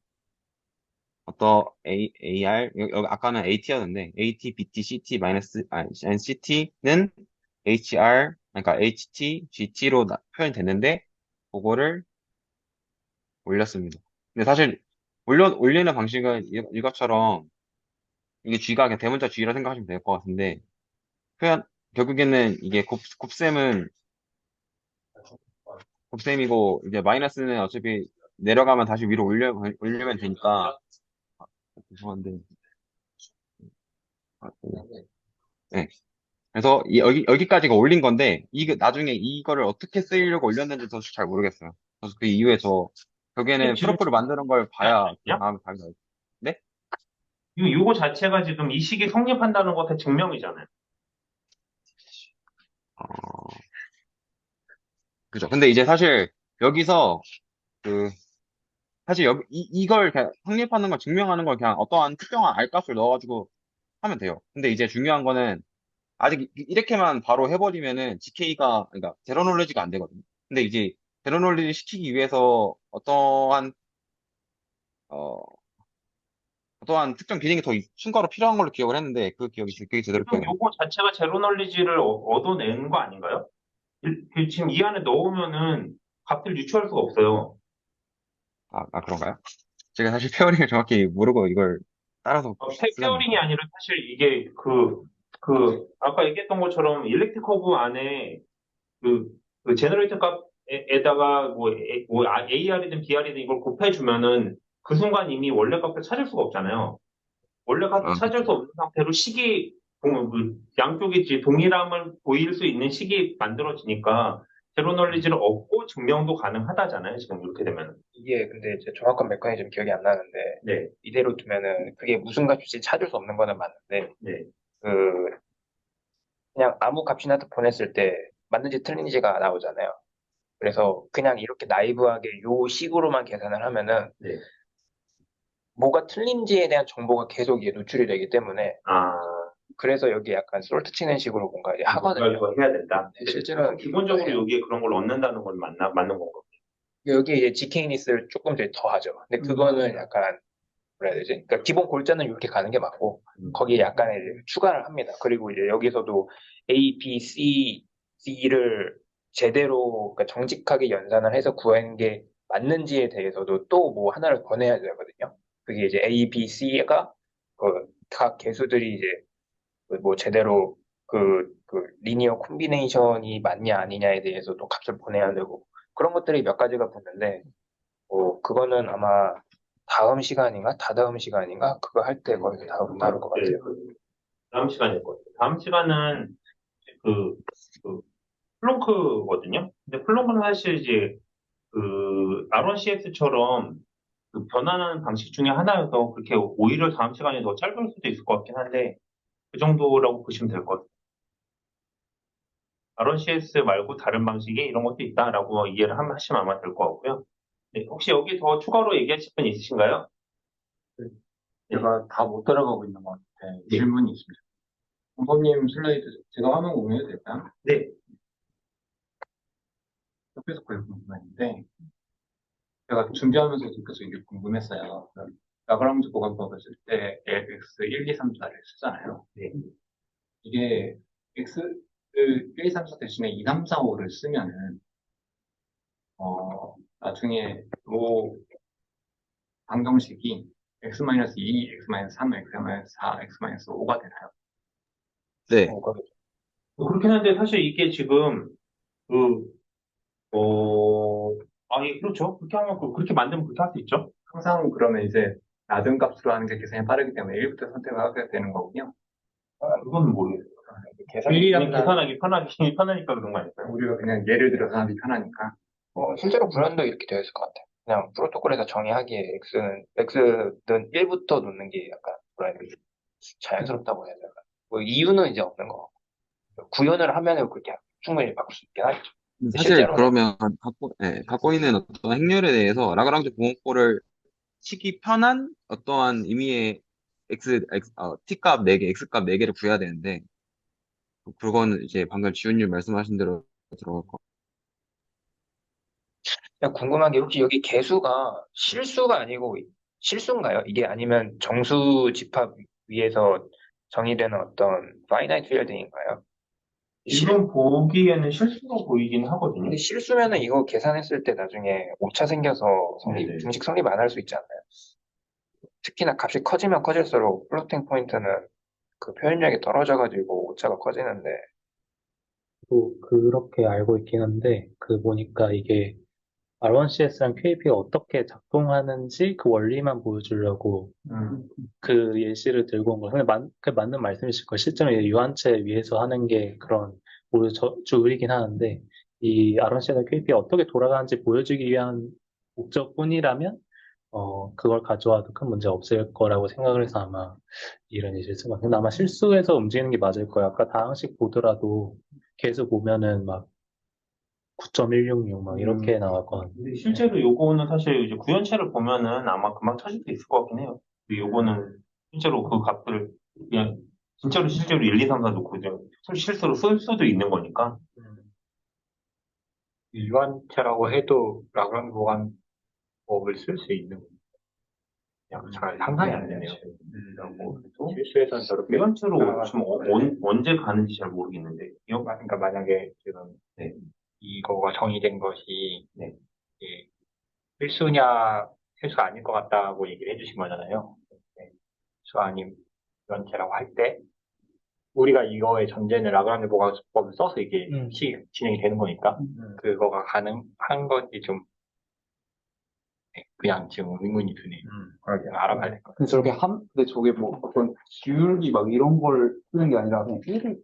AR, 여기 아까는 AT였는데, AT, BT, CT, CT는 HR, 그러니까 HT, GT로 표현됐는데, 그거를 올렸습니다. 근데 사실, 올리는 방식은 이것처럼, 이게 G가 그냥 대문자 G라 생각하시면 될 것 같은데, 표현, 결국에는 이게 곱셈이고, 이제 마이너스는 어차피 내려가면 다시 위로 올리면 되니까, 죄송한데, 네. 그래서 여기까지가 올린 건데, 나중에 이거를 어떻게 쓰려고 올렸는지 저 잘 모르겠어요. 그래서 그 이후에 결국에는 지금 프로포를 만드는 걸 봐야 그 아니야? 다음에 답이 나오죠. 네? 요거 자체가 지금 이 식이 성립한다는 것의 증명이잖아요. 어, 그죠. 근데 이제 사실 여기서 그, 사실 이걸 그냥 확립하는 걸 증명하는 걸 그냥 어떠한 특정한 R값을 넣어가지고 하면 돼요. 근데 이제 중요한 거는 아직 이렇게만 바로 해버리면은 GK가, 그러니까 제로 놀리지가 안 되거든요. 근데 이제 제로 놀리지 시키기 위해서 어, 어떠한 특정 기능이 더 추가로 필요한 걸로 기억을 했는데 그 기억이 제대로 지금 기억이 안 나요. 요거 자체가 제로 널리지를 얻어내는 거 아닌가요? 지금 이 안에 넣으면은 값을 유추할 수가 없어요. 그런가요? 제가 사실 페어링을 정확히 모르고 이걸 따라서 쓰려는 페어링이 아니라 사실 이게 아까 얘기했던 것처럼 일렉트릭 커브 안에 그, 그 제너레이터 값에다가 AR이든 BR이든 이걸 곱해주면은 그 순간 이미 원래 값을 찾을 수가 없잖아요. 원래 값을 아, 찾을 수 없는 상태로 양쪽이 이제 동일함을 보일 수 있는 식이 만들어지니까 제로 널리지를 얻고 증명도 가능하다잖아요. 지금 이렇게 되면. 이게 근데 이제 정확한 메커니즘 기억이 안 나는데 네, 이대로 두면은 그게 무슨 값인지 찾을 수 없는 거는 맞는데 네. 그 그냥 아무 값이나 보냈을 때 맞는지 틀린지가 나오잖아요. 그래서 그냥 이렇게 나이브하게 요 식으로만 계산을 하면은 네. 뭐가 틀린지에 대한 정보가 계속 이게 노출이 되기 때문에 아, 그래서 여기 약간 솔트 치는 식으로 뭔가 이제 하거든요. 이거 해야 된다. 네, 실제로는 기본적으로 해요. 여기에 그런 걸 얻는다는 건 맞는 건가? 여기 이제 GK-NIS를 조금 더 하죠. 근데 그거는 약간 뭐라 해야 되지? 그러니까 기본 골자는 이렇게 가는 게 맞고 거기에 약간의 이제 추가를 합니다. 그리고 이제 여기서도 A, B, C, D를 제대로 그러니까 정직하게 연산을 해서 구하는 게 맞는지에 대해서도 또 뭐 하나를 더 내야 되거든요. 그게 이제 A, B, C가 각 개수들이 이제 그뭐 제대로 그 리니어 콤비네이션이 맞냐 아니냐에 대해서도 값을 보내야 되고 그런 것들이 몇 가지가 붙는데 그거는 아마 다음 시간인가 다다음 시간인가 그거 할 때 거기서 다룰 것 같아요. 다음 시간일 거예요. 다음 시간은 그, 그 플렁크거든요. 근데 플렁크는 사실 이제 그 R1CX처럼 그 변환하는 방식 중에 하나여서 그렇게 오히려 다음 시간이 더 짧을 수도 있을 것 같긴 한데 그 정도라고 보시면 될 것 같아요. RCS 말고 다른 방식이 이런 것도 있다라고 이해를 하시면 아마 될 것 같고요. 네, 혹시 여기 더 추가로 얘기하실 분 있으신가요? 제가 다 못 따라가고 있는 것 같아요. 네. 질문이 있습니다. 공범님 슬라이드 제가 화면 공유해도 될까요? 네, 옆에서 그걸 궁금했는데 제가 준비하면서 계속 이게 궁금했어요. 라그랑주 보관법을 쓸 때 LX 1, 2, 3, 4를 쓰잖아요. 네. 이게 X 1, 2, 3, 4 대신에 2, 3, 4, 5를 쓰면은 나중에 로 방정식이 x-2, x-3, x-4, x-5가 되나요? 네. 그렇긴 한데 사실 이게 지금 그, 예, 그렇죠. 그렇게 하면, 그렇게 만들면 그렇게 할 수 있죠. 항상 그러면 이제 낮은 값으로 하는 게 계산이 빠르기 때문에 1부터 선택을 하게 되는 거군요. 그건 모르겠어요. 그냥 계산하기 편하니까 그런 거 아닐까요? 우리가 그냥 예를 들어서 하기 편하니까. 실제로 구현도 이렇게 되어 있을 것 같아요. 그냥 프로토콜에서 정의하기에 X는 1부터 놓는 게 약간 뭐라 해야 되지? 자연스럽다고 해야 되나? 뭐 이유는 이제 없는 거. 구현을 하면은 그렇게 충분히 바꿀 수 있긴 하죠. 사실 실제로는 그러면 갖고 있는 어떤 행렬에 대해서 라그랑주 분모를 치기 편한 어떠한 의미의 t 값 4개, x 값 4개를 구해야 되는데 그거는 이제 방금 지훈님 말씀하신 대로 들어갈 거. 그냥 궁금한 게 혹시 여기 개수가 실수가 아니고 실수인가요? 이게 아니면 정수 집합 위에서 정의되는 어떤 finite field인가요? 지금 보기에는 실수로 보이긴 하거든요. 근데 실수면은 이거 계산했을 때 나중에 오차 생겨서 네네. 등식 성립 안 할 수 있지 않나요? 특히나 값이 커지면 커질수록 플로팅 포인트는 그 표현력이 떨어져가지고 오차가 커지는데 또 그렇게 알고 있긴 한데, 그 보니까 이게 R1CS랑 QAP가 어떻게 작동하는지 그 원리만 보여주려고 그 예시를 들고 온 거예요. 근데 그 맞는 말씀이실 거예요. 실제로 이 유한체 위에서 하는 게 그런 주의긴 하는데, 이 R1CS랑 QAP가 어떻게 돌아가는지 보여주기 위한 목적뿐이라면, 그걸 가져와도 큰 문제 없을 거라고 생각을 해서 아마 이런 예시를 쓴 것 같아요. 근데 아마 실수해서 움직이는 게 맞을 거예요. 아까 다항식 보더라도 계속 보면은 막 9.166 막 이렇게 나왔거든요. 근데 실제로 요거는 사실 이제 구현체를 보면은 아마 금방 찾을 수 있을 것 같긴 해요. 근데 요거는 실제로 그 값을 그냥 실제로 1, 2, 3, 4 놓고 그냥 실수로 쓸 수도 있는 거니까. 유한체라고 해도 라그랑주 보관법을 쓸 수 있는 거예요. 잘 상상이 안 되네요. 실수에서는 저렇게 구현체로 지금 언제 가는지 잘 모르겠는데. 그러니까 만약에 지금 네. 이거가 정의된 것이 네. 이게 필수냐 필수가 아닐 것 같다고 얘기를 해주신 거잖아요. 네. 필수 아닌 유한체라고 할 때 우리가 이거의 전제는 라그랑주 보관법을 써서 이게 음. 진행이 되는 거니까 그거가 가능한 건지 좀 그냥 지금 의문이 드네요. 그러게 알아봐야 될 것 같아요. 근데 저렇게 근데 저게 뭐 어떤 기울기 막 이런 걸 쓰는 게 아니라 그냥 1을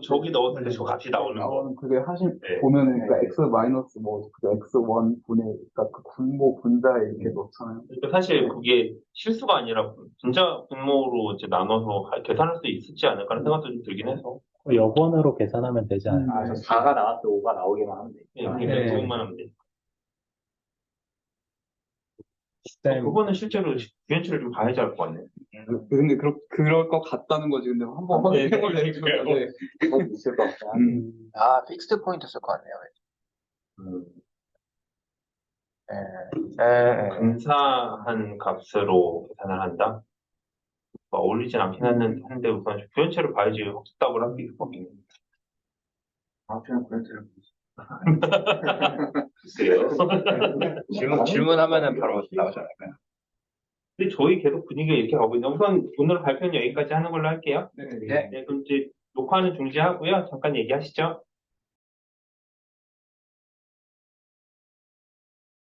저기 넣었을 때 저 값이 나오는 거. 나오는 그게 네. 보면은 그러니까 x 마이너스 뭐 그 x1 분의 그러니까 그 분모 분자에 이렇게 넣잖아요. 그러니까 사실 그게 실수가 아니라 분자 분모로 이제 나눠서 계산할 수 있었지 않을까라는 생각도 좀 들긴 해서. 역원으로 계산하면 되지 않을까요? 아, 저 4가 나왔을 때 5가 나오기만 하면 돼. 예, 그러니까 네. 그것만 하면 돼. 쌤, 그거는 실제로 유연치를 좀 봐야지 알 것 같네. 근데 그럴 것 같다는 거지. 근데 한번 확인해볼래 해주는데 있을 것 같아. 픽스드 포인트 쓸 것 같네요. 근사한 값으로 계산을 한다? 뭐 어울리진 않긴 한데 우선 유연치를 봐야지 확답을 할 수 있을 것 같긴 해. 아, 그냥 그랬어요. 글쎄요. 질문하면은 바로 나오지 않을까요? 근데 저희 계속 분위기가 이렇게 가고 있는데 우선 오늘 발표는 여기까지 하는 걸로 할게요. 네. 네, 그럼 이제 녹화는 중지하고요. 잠깐 얘기하시죠.